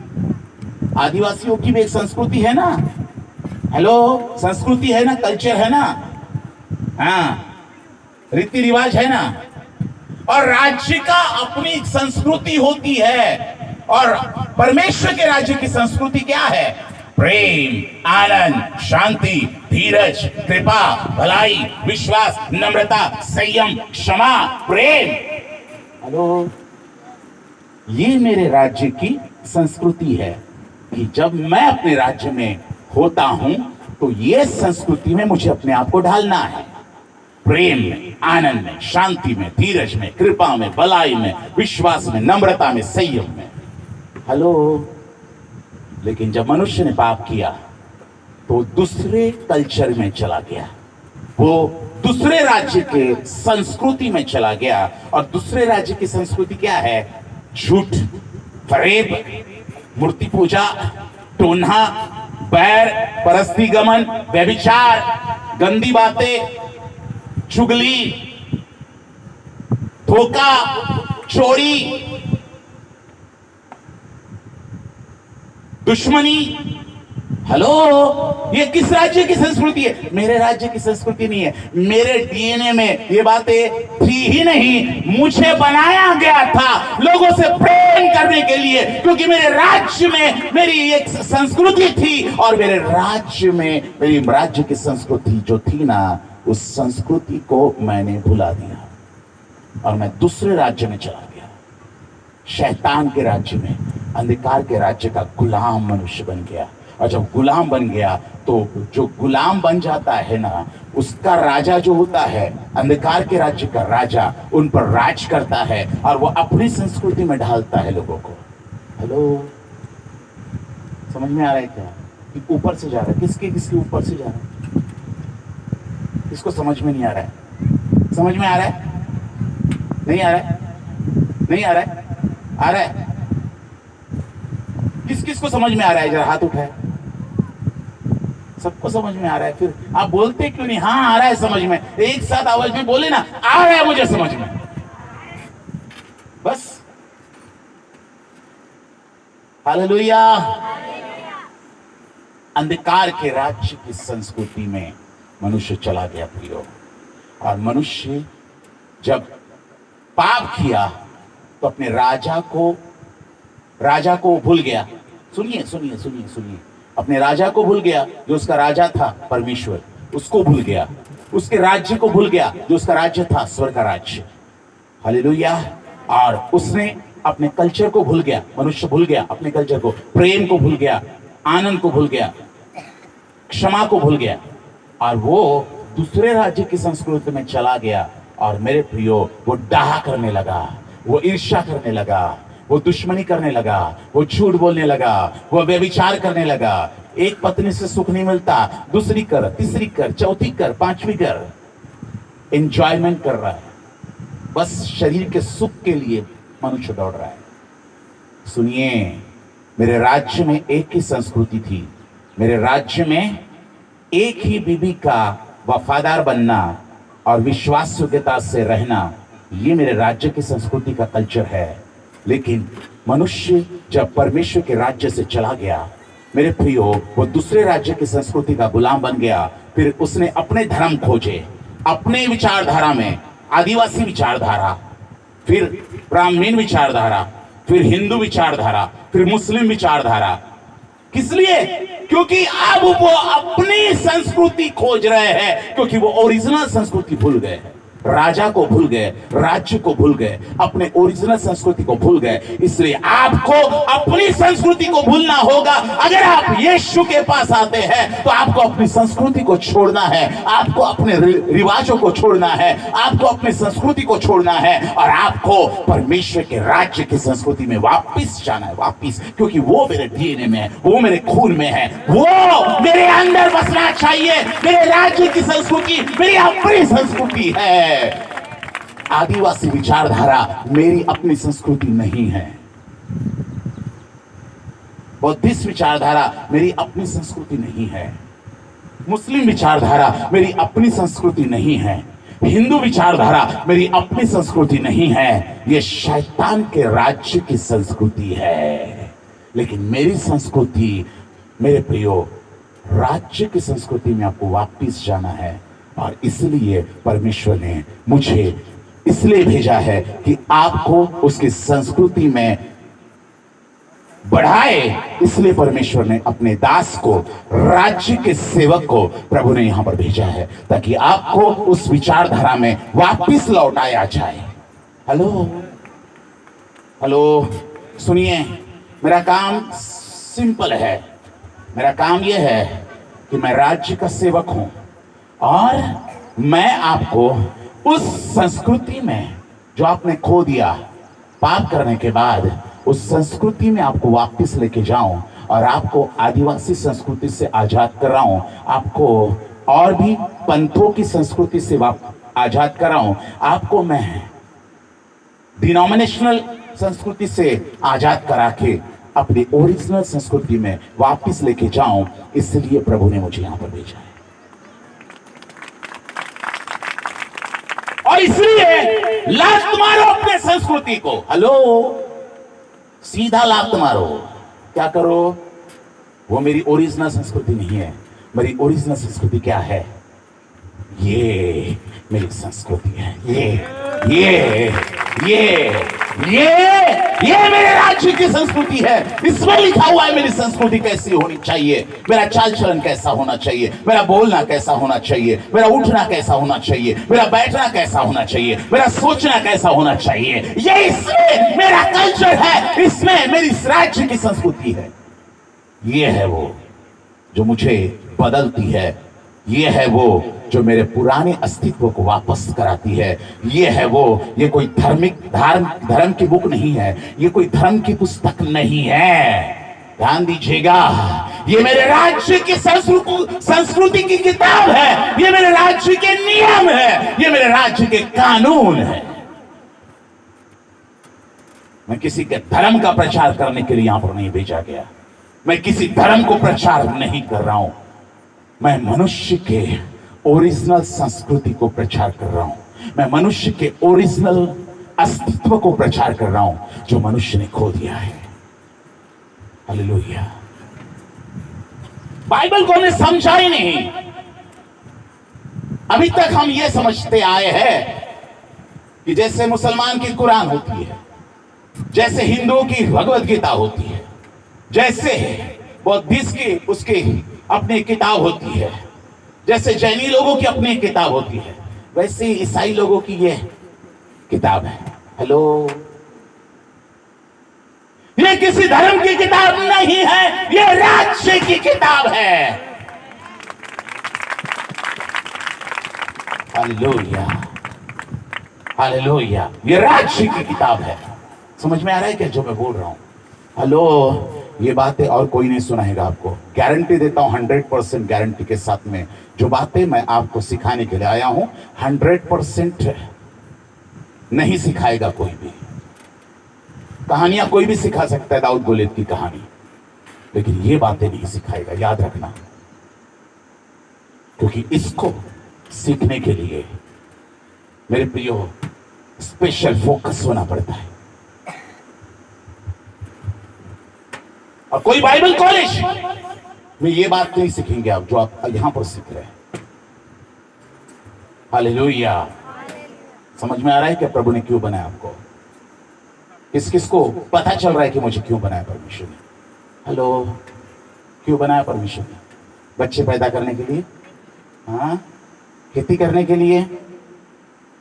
आदिवासियों की भी एक संस्कृति है ना? हेलो, संस्कृति है ना, कल्चर है ना, हाँ, रीति रिवाज है ना। और राज्य का अपनी संस्कृति होती है, और परमेश्वर के राज्य की संस्कृति क्या है? प्रेम, आनंद, शांति, धीरज, कृपा, भलाई, विश्वास, नम्रता, संयम, क्षमा, प्रेम। हेलो, ये मेरे राज्य की संस्कृति है कि जब मैं अपने राज्य में होता हूं तो ये संस्कृति में मुझे अपने आप को ढालना है। प्रेम में, आनंद में, शांति में, धीरज में, कृपा में, भलाई में, विश्वास में, नम्रता में, संयम में। हेलो, लेकिन जब मनुष्य ने पाप किया तो दूसरे कल्चर में चला गया, वो दूसरे राज्य के संस्कृति में चला गया। और दूसरे राज्य की संस्कृति क्या है? झूठ, फरेब, मूर्ति पूजा, टोन्हा, बैर, परस्ती गमन, व्यभिचार, गंदी बातें, चुगली, धोखा, चोरी, दुश्मनी। हेलो, ये किस राज्य की संस्कृति है? मेरे राज्य की संस्कृति नहीं है। मेरे डीएनए में ये बातें थी ही नहीं। मुझे बनाया गया था लोगों से प्रेम करने के लिए, क्योंकि मेरे राज्य में मेरी एक संस्कृति थी, और मेरे राज्य में मेरी राज्य की संस्कृति जो थी ना, उस संस्कृति को मैंने भुला दिया और मैं दूसरे राज्य में चला गया, शैतान के राज्य में, अंधकार के राज्य का गुलाम मनुष्य बन गया। और जब गुलाम बन गया तो जो गुलाम बन जाता है ना, उसका राजा जो होता है, अंधकार के राज्य का राजा, उन पर राज करता है और वो अपनी संस्कृति में ढालता है लोगों को। हेलो, समझ में आ रहा है क्या? कि ऊपर से जा रहा है, किसके किसके ऊपर से जा रहा है, किसको समझ में नहीं आ रहा है? समझ में आ रहा है? नहीं आ रहा है? नहीं आ रहा है? आ रहा है? किस किस को समझ में आ रहा है? जरा हाथ उठाए। सबको समझ में आ रहा है। फिर आप बोलते क्यों नहीं? हाँ, आ रहा है समझ में। एक साथ आवाज में बोले ना, आ रहा है मुझे समझ में। बस, हालेलुया। अंधकार के राज्य की संस्कृति में मनुष्य चला गया प्रियो। और मनुष्य जब पाप किया तो अपने राजा को भूल गया। सुनिए सुनिए सुनिए सुनिए, अपने राजा को भूल गया जो उसका राजा था परमेश्वर, उसको भूल गया। उसके राज्य को भूल गया जो उसका राज्य था, स्वर्ग का राज्य। हालेलुया। और उसने अपने कल्चर को भूल गया, मनुष्य भूल गया अपने कल्चर को, प्रेम को भूल गया, आनंद को भूल गया, क्षमा को भूल गया, और वो दूसरे राज्य की संस्कृति में चला गया। और मेरे प्रियो, वो डाहा करने लगा, वो ईर्ष्या करने लगा, वो दुश्मनी करने लगा, वो झूठ बोलने लगा, वो व्यभिचार करने लगा। एक पत्नी से सुख नहीं मिलता, दूसरी कर, तीसरी कर, चौथी कर, पांचवी कर। एंजॉयमेंट कर रहा है, बस शरीर के सुख के लिए मनुष्य दौड़ रहा है। सुनिए, मेरे राज्य में एक ही संस्कृति थी, मेरे राज्य में एक ही बीबी का वफादार बनना और विश्वास योग्यता से रहना, ये मेरे राज्य की संस्कृति का कल्चर है। लेकिन मनुष्य जब परमेश्वर के राज्य से चला गया, मेरे प्रियो, वो दूसरे राज्य की संस्कृति का गुलाम बन गया। फिर उसने अपने धर्म खोजे, अपने विचारधारा में, आदिवासी विचारधारा, फिर ब्राह्मण विचारधारा, फिर हिंदू विचारधारा, फिर मुस्लिम विचारधारा। किस लिए? क्योंकि अब वो अपनी संस्कृति खोज रहे हैं, क्योंकि वो ओरिजिनल संस्कृति भूल गए हैं। राजा को भूल गए, राज्य को भूल गए, अपने ओरिजिनल संस्कृति को भूल गए। इसलिए आपको अपनी संस्कृति को भूलना होगा। अगर आप यीशु के पास आते हैं तो आपको अपनी संस्कृति को छोड़ना है, आपको अपने रिवाजों को छोड़ना है, आपको अपनी संस्कृति को छोड़ना है और आपको परमेश्वर के राज्य की संस्कृति में वापस जाना है, वापस। क्योंकि वो मेरे डीएनए में है, वो मेरे खून में है, वो मेरे अंदर बसना चाहिए। मेरे राज्य की संस्कृति मेरी अपनी संस्कृति है। आदिवासी विचारधारा मेरी अपनी संस्कृति नहीं है। बौद्धिस्ट विचारधारा मेरी अपनी संस्कृति नहीं है। मुस्लिम विचारधारा मेरी अपनी संस्कृति नहीं है। हिंदू विचारधारा मेरी अपनी संस्कृति नहीं है। यह शैतान के राज्य की संस्कृति है। लेकिन मेरी संस्कृति, मेरे प्रियो, राज्य की संस्कृति में आपको वापस जाना है। और इसलिए परमेश्वर ने मुझे इसलिए भेजा है कि आपको उसकी संस्कृति में बढ़ाए। इसलिए परमेश्वर ने अपने दास को, राज्य के सेवक को प्रभु ने यहां पर भेजा है, ताकि आपको उस विचारधारा में वापस लौटाया जाए। हेलो हेलो, सुनिए, मेरा काम सिंपल है। मेरा काम यह है कि मैं राज्य का सेवक हूं और मैं आपको उस संस्कृति में जो आपने खो दिया पाप करने के बाद, उस संस्कृति में आपको वापस लेके जाऊं और आपको आदिवासी संस्कृति से आजाद कराऊं, आपको और भी पंथों की संस्कृति से आजाद कराऊं, आपको मैं डिनोमिनेशनल संस्कृति से आजाद करा के अपनी ओरिजिनल संस्कृति में वापस लेके जाऊं। इसलिए प्रभु ने मुझे यहां पर भेजा है। और इसलिए लात मारो अपने संस्कृति को। हेलो, सीधा लात मारो। क्या करो? वो मेरी ओरिजिनल संस्कृति नहीं है। मेरी ओरिजिनल संस्कृति क्या है? ये मेरी संस्कृति है। ये मेरे राज्य की संस्कृति है। इसमें लिखा हुआ है मेरी संस्कृति कैसी होनी चाहिए, मेरा चाल चलन कैसा होना चाहिए, मेरा बोलना कैसा होना चाहिए, मेरा उठना कैसा होना चाहिए, मेरा बैठना कैसा होना चाहिए, मेरा सोचना कैसा होना चाहिए। ये इसमें मेरा कल्चर है, इसमें मेरी राज्य की संस्कृति है। ये है वो जो मुझे बदलती है। ये है वो जो मेरे पुराने अस्तित्व को वापस कराती है। ये है वो, ये कोई धर्म की बुक नहीं है, ये कोई धर्म की पुस्तक नहीं है। ध्यान दीजिएगा, ये मेरे राज्य की संस्कृति की किताब है। ये मेरे राज्य के नियम है, ये मेरे राज्य के कानून है। मैं किसी के धर्म का प्रचार करने के लिए यहां पर नहीं भेजा गया। मैं किसी धर्म को प्रचार नहीं कर रहा हूं। मैं मनुष्य के ओरिजिनल संस्कृति को प्रचार कर रहा हूं। मैं मनुष्य के ओरिजिनल अस्तित्व को प्रचार कर रहा हूं जो मनुष्य ने खो दिया है। हालेलुया। बाइबल को हमने समझा ही नहीं। अभी तक हम ये समझते आए हैं कि जैसे मुसलमान की कुरान होती है, जैसे हिंदुओं की भगवत गीता होती है, जैसे बौद्धिस्ट की उसकी अपनी किताब होती है, जैसे जैनी लोगों की अपनी किताब होती है, वैसे ईसाई लोगों की ये किताब है। हेलो, ये किसी धर्म की किताब नहीं है, ये राज्य की किताब है। Hallelujah, hallelujah. ये राज्य की किताब है। समझ में आ रहा है क्या जो मैं बोल रहा हूं? हेलो, ये बातें और कोई नहीं सुनाएगा आपको। गारंटी देता हूं, 100% गारंटी के साथ में जो बातें मैं आपको सिखाने के लिए आया हूं, 100% नहीं सिखाएगा कोई भी। कहानियां कोई भी सिखा सकता है, दाऊद गोलियत की कहानी, लेकिन ये बातें नहीं सिखाएगा। याद रखना, क्योंकि इसको सीखने के लिए मेरे प्रियो स्पेशल फोकस होना पड़ता है। और कोई बाइबल कॉलेज में ये बात नहीं सीखेंगे आप जो आप यहां पर सीख रहे हैं। हालेलुया। समझ में आ रहा है कि प्रभु ने क्यों बनाया आपको? किस किस को पता चल रहा है कि मुझे क्यों बनाया परमेश्वर ने? हेलो, क्यों बनाया परमेश्वर ने? बच्चे पैदा करने के लिए? हाँ, खेती करने के लिए?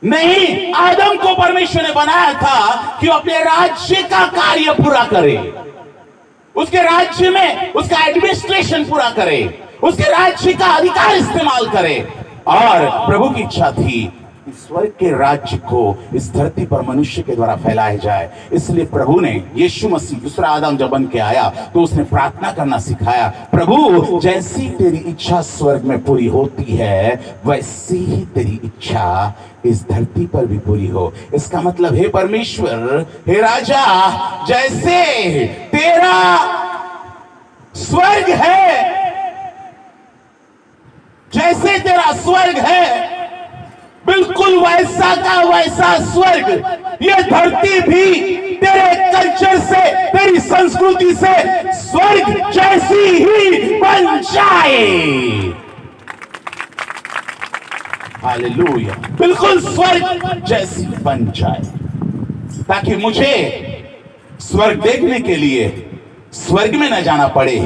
नहीं, आदम को परमेश्वर ने बनाया था कि वो अपने राज्य का कार्य पूरा करे, उसके राज्य में उसका एडमिनिस्ट्रेशन पूरा करे, उसके राज्य का अधिकार इस्तेमाल करे। और प्रभु की इच्छा थी स्वर्ग के राज्य को इस धरती पर मनुष्य के द्वारा फैलाया जाए। इसलिए प्रभु ने, यीशु मसीह दूसरा आदम जब बन के आया तो उसने प्रार्थना करना सिखाया, प्रभु जैसी तेरी इच्छा स्वर्ग में पूरी होती है वैसी ही तेरी इच्छा इस धरती पर भी पूरी हो। इसका मतलब, हे परमेश्वर, हे राजा, जैसे तेरा स्वर्ग है, जैसे तेरा स्वर्ग है, बिल्कुल वैसा का वैसा स्वर्ग ये धरती भी तेरे कल्चर से, तेरी संस्कृति से स्वर्ग जैसी ही बन जाए। हालेलुया, बिल्कुल स्वर्ग जैसी बन जाए, ताकि मुझे स्वर्ग देखने के लिए स्वर्ग में न जाना पड़े,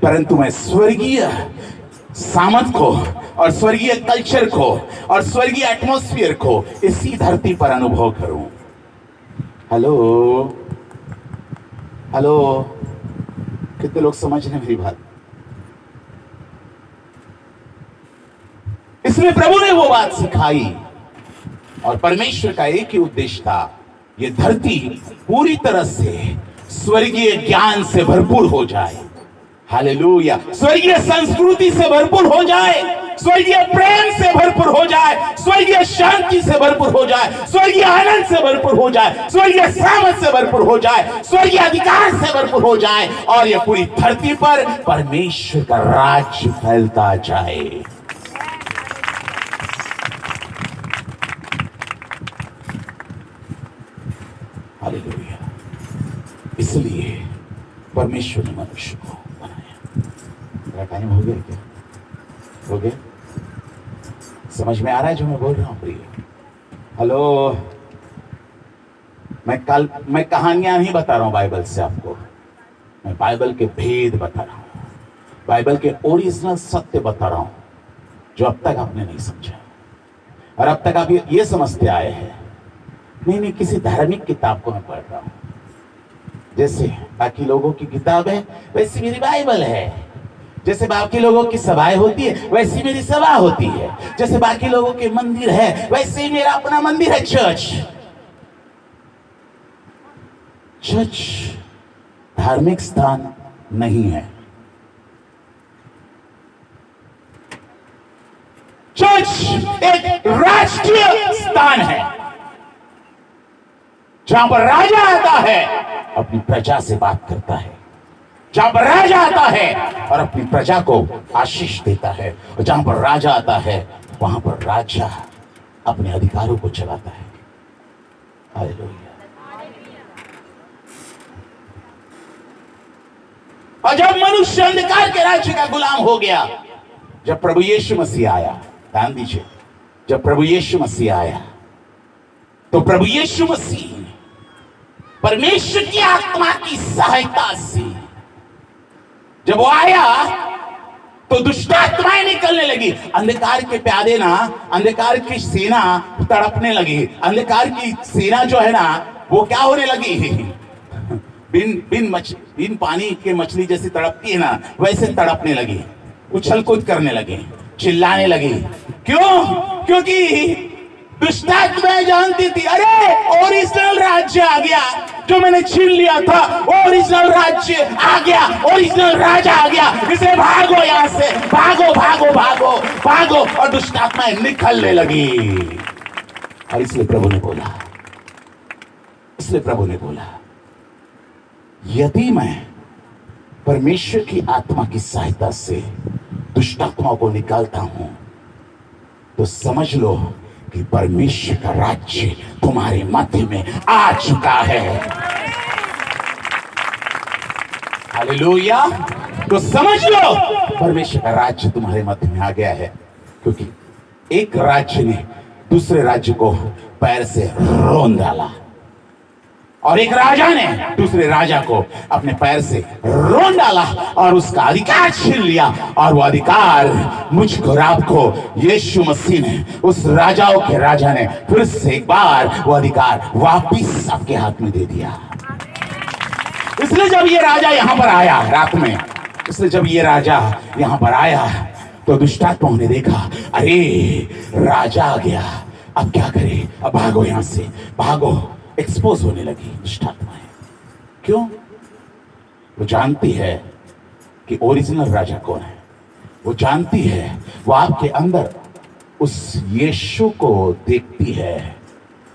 परंतु मैं स्वर्गीय सामर्थ को और स्वर्गीय कल्चर को और स्वर्गीय एटमॉस्फेयर को इसी धरती पर अनुभव करूं। हेलो हेलो, कितने लोग समझ रहे हैं मेरी बात? इसलिए प्रभु ने वो बात सिखाई और परमेश्वर का एक ही उद्देश्य था, ये धरती पूरी तरह से स्वर्गीय ज्ञान से भरपूर हो जाए। हालेलुया, स्वर्गीय संस्कृति से भरपूर हो जाए, स्वर्गीय प्रेम से भरपूर हो जाए, स्वर्गीय शांति से भरपूर हो जाए, स्वर्गीय आनंद से भरपूर हो जाए, स्वर्गीय सामर्थ से भरपूर हो जाए, स्वर्गीय अधिकार से भरपूर हो जाए, और यह पूरी धरती पर परमेश्वर का राज्य फैलता जाए। हालेलुया, इसलिए परमेश्वर ने मनुष्य को बनाया। टाइम हो गया क्या? हो गया? समझ में आ रहा है जो मैं बोल रहा हूं प्रिय? हेलो, मैं कहानियां नहीं बता रहा हूं बाइबल से आपको, मैं बाइबल के भेद बता रहा हूं, बाइबल के ओरिजिनल सत्य बता रहा हूं जो अब तक आपने नहीं समझा, और अब तक आप ये समझते आए हैं, नहीं किसी धार्मिक किताब को मैं पढ़ रहा हूं, जैसे बाकी लोगों की किताब है वैसी मेरी बाइबल है, जैसे बाकी लोगों की सभाएं होती है वैसी मेरी सभा होती है, जैसे बाकी लोगों के मंदिर है वैसे ही मेरा अपना मंदिर है। चर्च धार्मिक स्थान नहीं है, चर्च एक राष्ट्रीय स्थान है, जहां पर राजा आता है अपनी प्रजा से बात करता है, जहां पर राजा आता है और अपनी प्रजा को आशीष देता है, और जहां पर राजा आता है वहां पर राजा अपने अधिकारों को चलाता है। हालेलुया। और जब मनुष्य अंधकार के राज्य का गुलाम हो गया, जब प्रभु यीशु मसीह आया, ध्यान दीजिए, जब प्रभु यीशु मसीह आया तो प्रभु यीशु मसीह परमेश्वर की आत्मा की सहायता से जब वो आया तो दुष्ट आत्माएं निकलने लगी, अंधकार के प्यादे ना, अंधकार की सेना तड़पने लगी, अंधकार की सेना जो है ना वो क्या होने लगी, बिन पानी के मछली जैसी तड़पती है ना वैसे तड़पने लगी, उछल कूद करने लगी, चिल्लाने लगी। क्यों? क्योंकि दुष्ट आत्माएं जानती थी, अरे ओरिजिनल राज्य आ गया, जो मैंने छीन लिया था ओरिजिनल राज्य आ गया, ओरिजिनल राजा आ गया, इसे भागो यहां से, भागो भागो भागो भागो, और दुष्ट आत्माएं निकलने लगी। और इसलिए प्रभु ने बोला, यदि मैं परमेश्वर की आत्मा की सहायता से दुष्ट आत्माओं को निकालता हूं तो समझ लो कि परमेश्वर का राज्य तुम्हारे मध्य में आ चुका है। हालेलुया। तो समझ लो परमेश्वर का राज्य तुम्हारे मध्य में आ गया है, क्योंकि एक राज्य ने दूसरे राज्य को पैर से रोन डाला, और एक राजा ने दूसरे राजा को अपने पैर से रोन डाला और उसका अधिकार छीन लिया, और वो अधिकार मुझको और आपको यीशु मसीह ने, उस राजाओं के राजा ने फिर से एक बार वो अधिकार वापिस आपके हाथ में दे दिया। इसलिए जब ये राजा यहां पर आया रात में, इसलिए जब ये राजा यहां पर आया तो दुष्टात्माओं ने देखा, अरे राजा आ गया, अब क्या करे, अब भागो यहां से, भागो। एक्सपोज होने लगी दुष्टात्माएं। क्यों? वो जानती है कि ओरिजिनल राजा कौन है। वो जानती है, वो आपके अंदर उस यीशु को देखती है,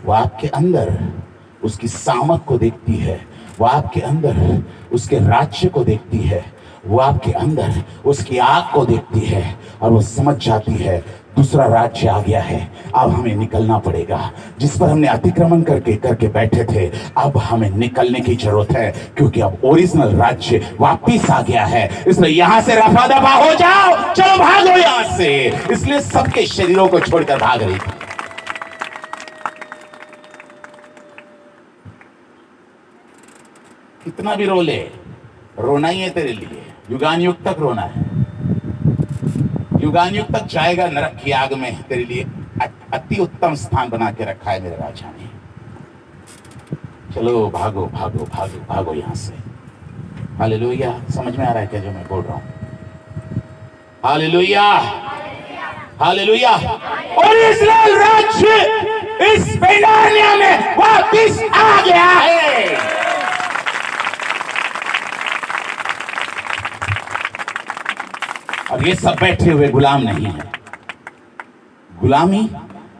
वो आपके अंदर उसकी सामर्थ को देखती है, वो आपके अंदर उसके राज्य को देखती है, वो आपके अंदर उसकी आग को देखती है, और वो समझ जाती है दूसरा राज्य आ गया है, अब हमें निकलना पड़ेगा। जिस पर हमने अतिक्रमण करके बैठे थे, अब हमें निकलने की जरूरत है, क्योंकि अब ओरिजिनल राज्य वापिस आ गया है। इसलिए यहां से रफा दफा हो जाओ, चलो भागो यहां से। इसलिए सबके शरीरों को छोड़कर भाग रही थी। कितना भी रो ले, रोना ही है तेरे लिए, युगान युग तक रोना है, युगान युग तक जाएगा नरक की आग में। तेरे लिए अति उत्तम स्थान बना के रखा है मेरे राजा ने। चलो भागो भागो भागो भागो यहां से। हालेलुया। समझ में आ रहा है क्या जो मैं बोल रहा हूं? Hallelujah, hallelujah. और इस्राएल राज्य इस बेनानिया में वापिस आ गया है। और ये सब बैठे हुए गुलाम नहीं है। गुलामी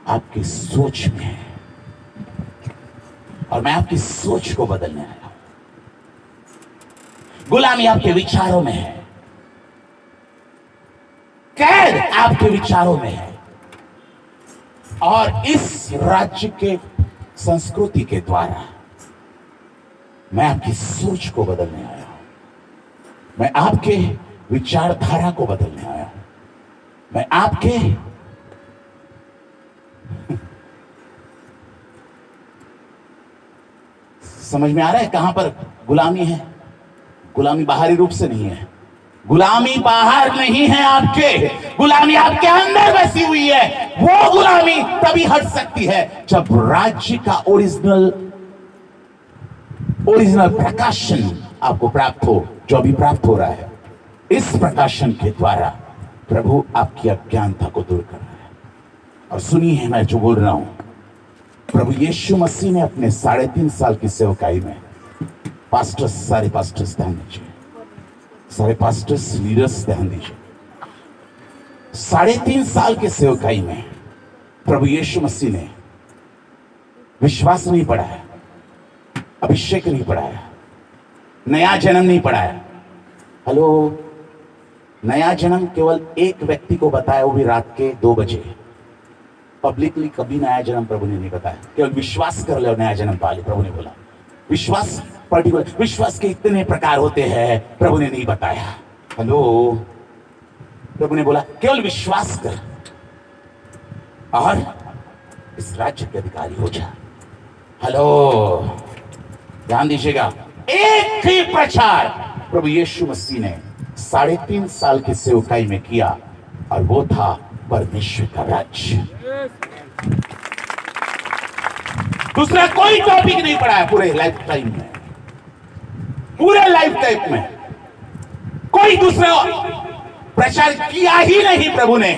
आपकी सोच में है, और मैं आपकी सोच को बदलने आया हूं। गुलामी आपके विचारों में है, कैद आपके विचारों में है, और इस राज्य के संस्कृति के द्वारा मैं आपकी सोच को बदलने आया हूं। मैं आपके विचारधारा को बदलने आया हूं। मैं आपके समझ में आ रहा है कहां पर गुलामी है? गुलामी बाहरी रूप से नहीं है, गुलामी बाहर नहीं है आपके, गुलामी आपके अंदर बसी हुई है। वो गुलामी तभी हट सकती है जब राज्य का ओरिजिनल प्रकाशन आपको प्राप्त हो, जो अभी प्राप्त हो रहा है। इस प्रकाशन के द्वारा प्रभु आपकी अज्ञानता को दूर कर रहा है। और सुनिए मैं जो बोल रहा हूं, प्रभु यीशु मसीह ने अपने 3.5 साल की सेवकाई में, सारे पास्टर्स ध्यान दीजिए, सारे पास्टर्स लीडर्स ध्यान दीजिए, 3.5 साल के सेवकाई में प्रभु यीशु मसीह ने विश्वास नहीं पढ़ाया, अभिषेक नहीं पढ़ाया, नया जन्म नहीं पढ़ाया। हेलो, नया जन्म केवल एक व्यक्ति को बताया, वो भी रात के 2 बजे। पब्लिकली कभी नया जन्म प्रभु ने नहीं बताया। केवल विश्वास कर ले और नया जन्म पा ले, प्रभु ने बोला। विश्वास पर्टिकुलर, विश्वास के इतने प्रकार होते हैं, प्रभु ने नहीं बताया। हेलो, प्रभु ने बोला केवल विश्वास कर और इस राज्य के अधिकारी हो जा। हेलो, ध्यान दीजिएगा, एक ही प्रचार प्रभु यीशु मसीह ने 3.5 साल की सेवकाई में किया, और वो था परमेश्वर का राज्य। दूसरा कोई टॉपिक नहीं पढ़ा है पूरे लाइफ टाइम में, पूरे लाइफ टाइम में कोई दूसरा प्रचार किया ही नहीं प्रभु ने,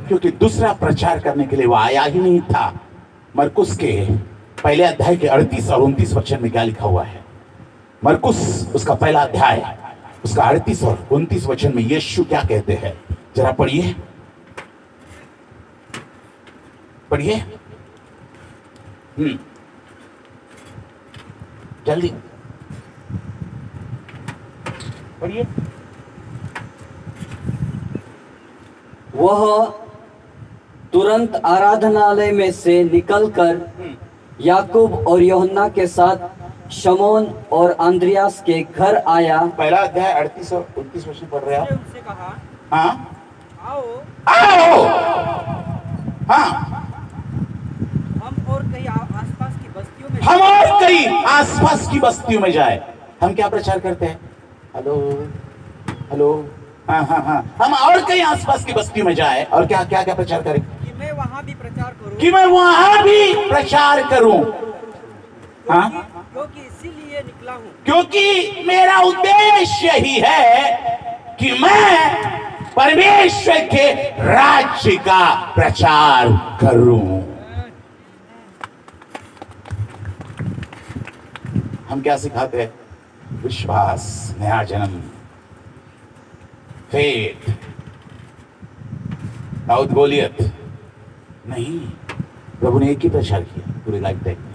क्योंकि दूसरा प्रचार करने के लिए वो आया ही नहीं था। मरकुस के पहले अध्याय के 38 और 29 वचन में क्या लिखा हुआ है? मरकुस उसका पहला अध्याय, उसका 38 और 29 वचन में यीशु क्या कहते हैं, जरा पढ़िए, पढ़िए। जल्दी पढ़िए। वह तुरंत आराधनालय में से निकलकर याकूब और यूहन्ना के साथ शमौन और अंद्रियास के घर आया। पहला अध्याय 38 और 29 वचन पढ़ रहे हैं। उससे कहा, हाँ, आओ आओ, हाँ, हम और कई आसपास की बस्तियों में हम और कई आसपास की बस्तियों में जाए, हम क्या प्रचार करते हैं? हेलो हेलो, हाँ हाँ हाँ, हम और कई आसपास की बस्तियों में जाए और क्या क्या क्या प्रचार करें? कि मैं वहां भी प्रचार करूं, कि मैं वहां भी प्रचार करूं। हाँ, क्योंकि इसीलिए निकला हूं। क्योंकि मेरा उद्देश्य यही है कि मैं परमेश्वर के राज्य का प्रचार करूं। हम क्या सिखाते हैं? विश्वास, नया जन्म, फेथ, दाऊद गोलियत नहीं। प्रभु ने एक ही प्रचार किया पूरी लाइफ टाइम में।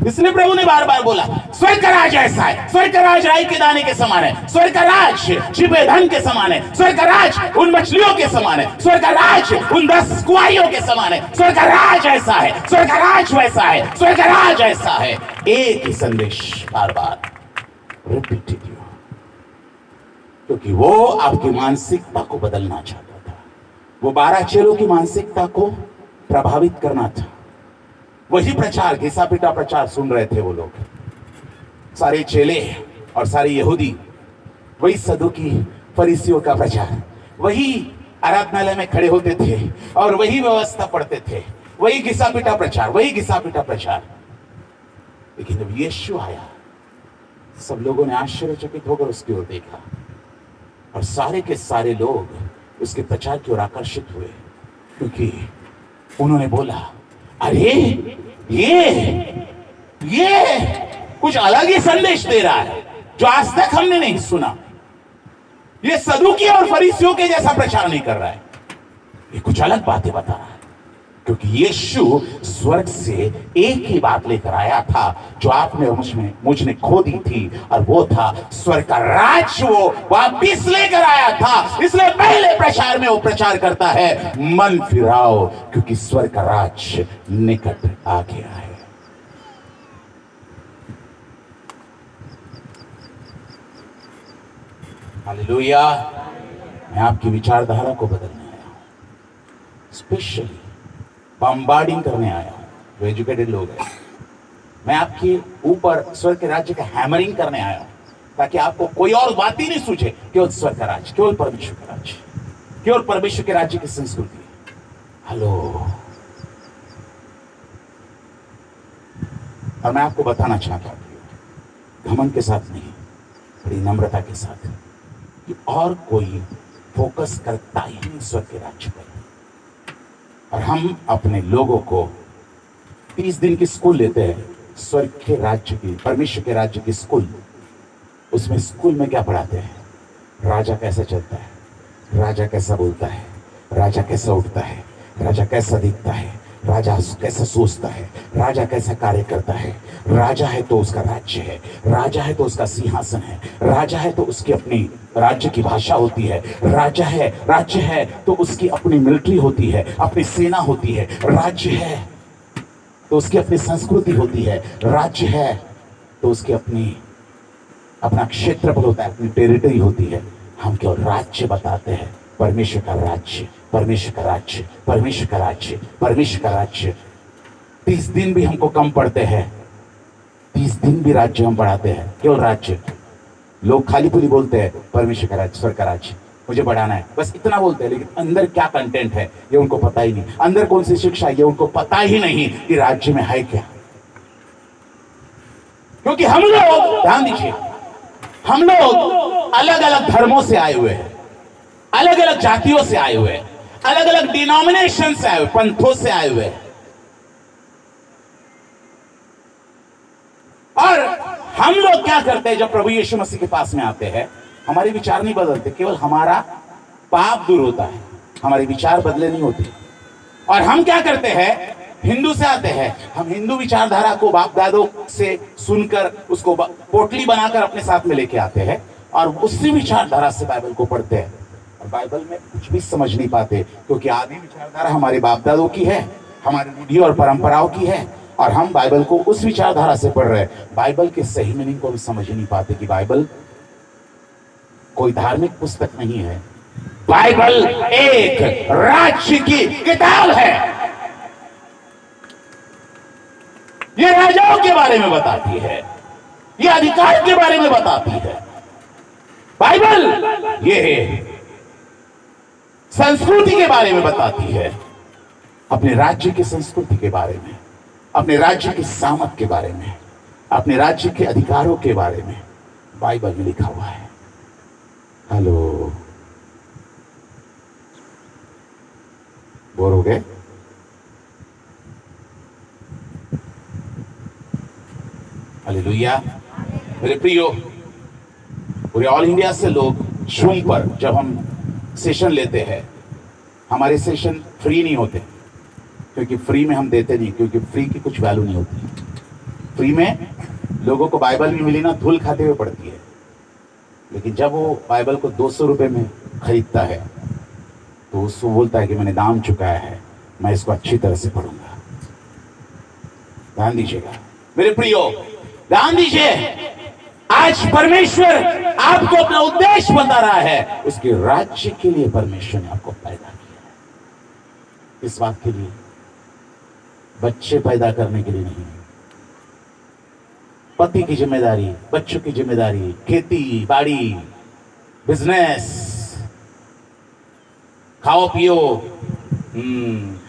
इसलिए प्रभु ने बार बार बोला, स्वर्ग का राज ऐसा है, स्वर्ग का राज राई के दाने के समान है, स्वर्ग का राज छिपे धन के समान है, स्वर्ग का राज उन मछलियों के समान है, स्वर्ग का राज उन 10 कुआरियों के समान है, स्वर्ग का राज ऐसा है, स्वर्ग का राज वैसा है, स्वर्ग का राज ऐसा है। एक ही संदेश बार बार रिपीटेड, क्योंकि वो आपकी मानसिकता को बदलना चाहता था। वो 12 चेलों की मानसिकता को प्रभावित करना था। वही प्रचार, घिसा पिटा प्रचार सुन रहे थे वो लोग, सारे चेले और सारे यहूदी। वही सदुकी फरीसियों का प्रचार, वही आराधनालय में खड़े होते थे और वही व्यवस्था पढ़ते थे, वही घिसा पिटा प्रचार, वही घिसा पिटा प्रचार। लेकिन जब यीशु आया, सब लोगों ने आश्चर्यचकित होकर उसकी ओर देखा और सारे के सारे लोग उसके प्रचार की ओर आकर्षित हुए, क्योंकि उन्होंने बोला, अरे ये कुछ अलग ही संदेश दे रहा है जो आज तक हमने नहीं सुना। ये सदुकी और फरीसियों के जैसा प्रचार नहीं कर रहा है, ये कुछ अलग बातें बता रहा है। क्योंकि यीशु स्वर्ग से एक ही बात लेकर आया था जो आपने मुझने खो दी थी, और वो था स्वर्ग का राज। वो वापिस लेकर आया था। इसलिए पहले प्रचार में वो प्रचार करता है, मन फिराओ क्योंकि स्वर्ग का राज निकट आ गया है। हालेलुया। मैं आपकी विचारधारा को बदलने आया हूं, स्पेशली बम्बार्डिंग करने आया हूं जो एजुकेटेड लोग हैं। मैं आपके ऊपर स्वर्ग के राज्य का हैमरिंग करने आया हूं, ताकि आपको कोई और बात ही नहीं सूझे, केवल स्वर्ग का राज्य, केवल परमेश्वर का राज्य, केवल परमेश्वर के राज्य की संस्कृति। हेलो, और मैं आपको बताना चाहता हूं, घमंड के साथ नहीं, बड़ी नम्रता के साथ, कि और कोई फोकस करता ही नहीं स्वर्ग के राज्य पर। और हम अपने लोगों को 30 दिन की स्कूल लेते हैं, स्वर्ग के राज्य की, परमेश्वर के राज्य की स्कूल। उसमें स्कूल में क्या पढ़ाते हैं? राजा कैसा चलता है, राजा कैसा बोलता है, राजा कैसा उठता है, राजा कैसा दिखता है, राजा कैसा सोचता है, राजा कैसा कार्य करता है। राजा है तो उसका राज्य है, राजा है तो उसका सिंहासन है, राजा है तो उसकी अपनी राज्य की भाषा होती है, राज्य है तो उसकी अपनी मिलिट्री होती है, अपनी सेना होती है, राज्य है तो उसकी अपनी संस्कृति होती है, राज्य है तो उसकी अपना क्षेत्रफल होता है, अपनी टेरिटरी होती है। हम केवल राज्य बताते हैं, परमेश्वर का राज्य, परमेश्वर का राज्य, परमेश्वर का राज्य, परमेश्वर का राज्य। 30 दिन भी हमको कम पड़ते हैं, 30 दिन भी राज्य हम बढ़ाते हैं, केवल राज्य। लोग खाली पूरी बोलते हैं परमेश्वर का राज्य, स्वर्ग का राज्य मुझे बढ़ाना है, बस इतना बोलते हैं, लेकिन अंदर क्या कंटेंट है ये उनको पता ही नहीं। अंदर कौन सी शिक्षा है ये उनको पता ही नहीं कि राज्य में है क्या। क्योंकि हम लोग, ध्यान दीजिए, हम लोग अलग अलग धर्मों से आए हुए हैं, अलग अलग जातियों से आए हुए हैं, अलग अलग डिनोमिनेशन से आए हुए, पंथों से आए हुए हैं। और हम लोग क्या करते हैं जब प्रभु यीशु मसीह के पास में आते हैं? हमारे विचार नहीं बदलते, केवल हमारा पाप दूर होता है, हमारे विचार बदले नहीं होते। और हम क्या करते हैं? हिंदू से आते हैं, हम हिंदू विचारधारा को बाप दादों से सुनकर उसको पोटली बनाकर अपने साथ में लेके आते हैं और उसी विचारधारा से बाइबल को पढ़ते हैं। और बाइबल में कुछ भी समझ नहीं पाते, क्योंकि आदि विचारधारा हमारे बाप दादों की है, हमारी रूढ़ी और परंपराओं की है, और हम बाइबल को उस विचारधारा से पढ़ रहे हैं। बाइबल के सही मीनिंग को भी समझ नहीं पाते कि बाइबल कोई धार्मिक पुस्तक नहीं है, बाइबल एक राज्य की किताब है। ये राजाओं के बारे में बताती है, ये अधिकार के बारे में बताती है। बाइबल ये संस्कृति के बारे में बताती है, अपने राज्य की संस्कृति के बारे में, अपने राज्य की सामत के बारे में, अपने राज्य के अधिकारों के बारे में बाइबल में लिखा हुआ है। हेलो, बोर हो गए? हालेलुया। मेरे प्रियो, पूरे ऑल इंडिया से लोग जूम पर जब हम सेशन लेते हैं, हमारे सेशन फ्री नहीं होते, क्योंकि फ्री में हम देते नहीं, क्योंकि फ्री की कुछ वैल्यू नहीं होती। फ्री में लोगों को बाइबल भी मिली ना धूल खाते हुए पड़ती है, लेकिन जब वो बाइबल को 200 रुपए में खरीदता है तो उसको बोलता है कि मैंने दाम चुकाया है, मैं इसको अच्छी तरह से पढ़ूंगा। ध्यान दीजिएगा मेरे प्रियो, ध्यान दीजिए। आज परमेश्वर आपको अपना उद्देश्य बता रहा है, उसके राज्य के लिए परमेश्वर ने आपको पैदा किया है। इस बात के लिए, बच्चे पैदा करने के लिए नहीं। पति की जिम्मेदारी, बच्चों की जिम्मेदारी, खेती बाड़ी, बिजनेस, खाओ पियो,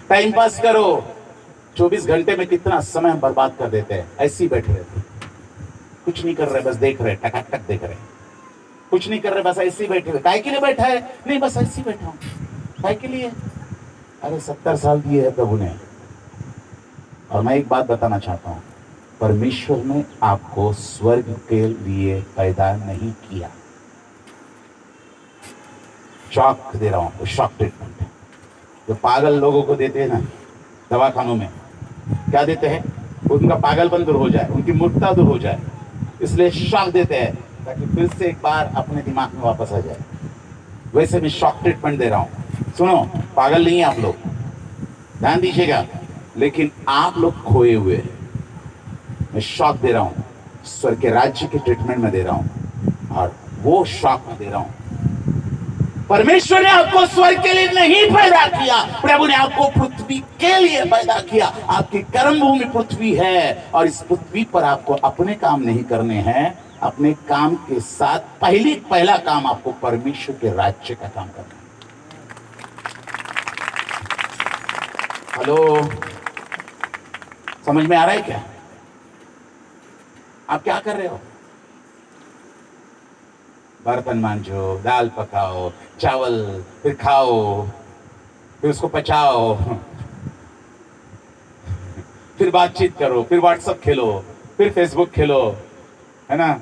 टाइम पास करो। 24 घंटे में कितना समय हम बर्बाद कर देते हैं, ऐसे ही बैठे रहते, कुछ नहीं कर रहे, बस देख रहे, टकाटक देख रहे, कुछ नहीं कर रहे, बस ऐसे ही बैठे हुए। काय के लिए बैठा है? नहीं, बस ऐसे ही बैठा हूं। काय के लिए? अरे 70 साल दिए है प्रभु ने। और मैं एक बात बताना चाहता हूं, परमेश्वर ने आपको स्वर्ग के लिए पैदा नहीं किया। शॉक दे रहा हूं, शॉक ट्रीटमेंट जो पागल लोगों को देते हैं ना दवाखानों में, क्या देते हैं? उनका पागलपन दूर हो जाए, उनकी मूर्खता दूर हो जाए, इसलिए शॉक देते हैं ताकि फिर से एक बार अपने दिमाग में वापस आ जाए। वैसे मैं शॉक ट्रीटमेंट दे रहा हूं। सुनो, पागल नहीं है आप लोग, ध्यान दीजिएगा, लेकिन आप लोग खोए हुए हैं। मैं शॉक दे रहा हूं, स्वर्ग के राज्य के ट्रीटमेंट में दे रहा हूं, और वो शॉक में दे रहा हूं। परमेश्वर ने आपको स्वर्ग के लिए नहीं पैदा किया, प्रभु ने आपको पृथ्वी के लिए पैदा किया। आपकी कर्म भूमि पृथ्वी है, और इस पृथ्वी पर आपको अपने काम नहीं करने हैं। अपने काम के साथ पहला काम आपको परमेश्वर के राज्य का काम करना है। हेलो, समझ में आ रहा है क्या? आप क्या कर रहे हो? बर्तन मांजो, दाल पकाओ, चावल, फिर खाओ, फिर उसको पचाओ, फिर बातचीत करो, फिर व्हाट्सएप खेलो, फिर फेसबुक खेलो, है ना?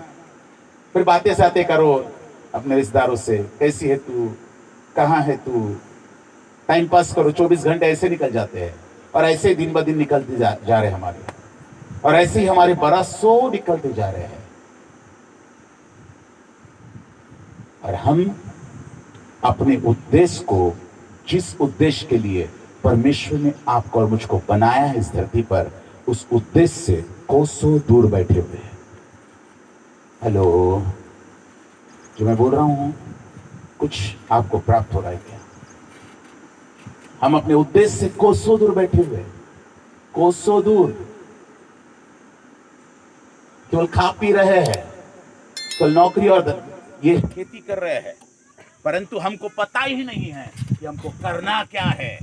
फिर बातें सातें करो अपने रिश्तेदारों से, कैसी है तू, कहाँ है तू, टाइम पास करो। 24 घंटे ऐसे निकल जाते हैं, और ऐसे दिन ब दिन निकलते जा रहे हमारे, और ऐसे ही हमारे बरसों निकलते जा रहे हैं। और हम अपने उद्देश्य को, जिस उद्देश्य के लिए परमेश्वर ने आपको और मुझको बनाया है इस धरती पर, उस उद्देश्य से कोसों दूर बैठे हुए हैं। हेलो, जो मैं बोल रहा हूं कुछ आपको प्राप्त हो रहा है क्या? हम अपने उद्देश्य से कोसों दूर बैठे हुए हैं, कोसों दूर। केवल खा पी रहे हैं, केवल नौकरी और ये खेती कर रहे हैं, परंतु हमको पता ही नहीं है कि हमको करना क्या है।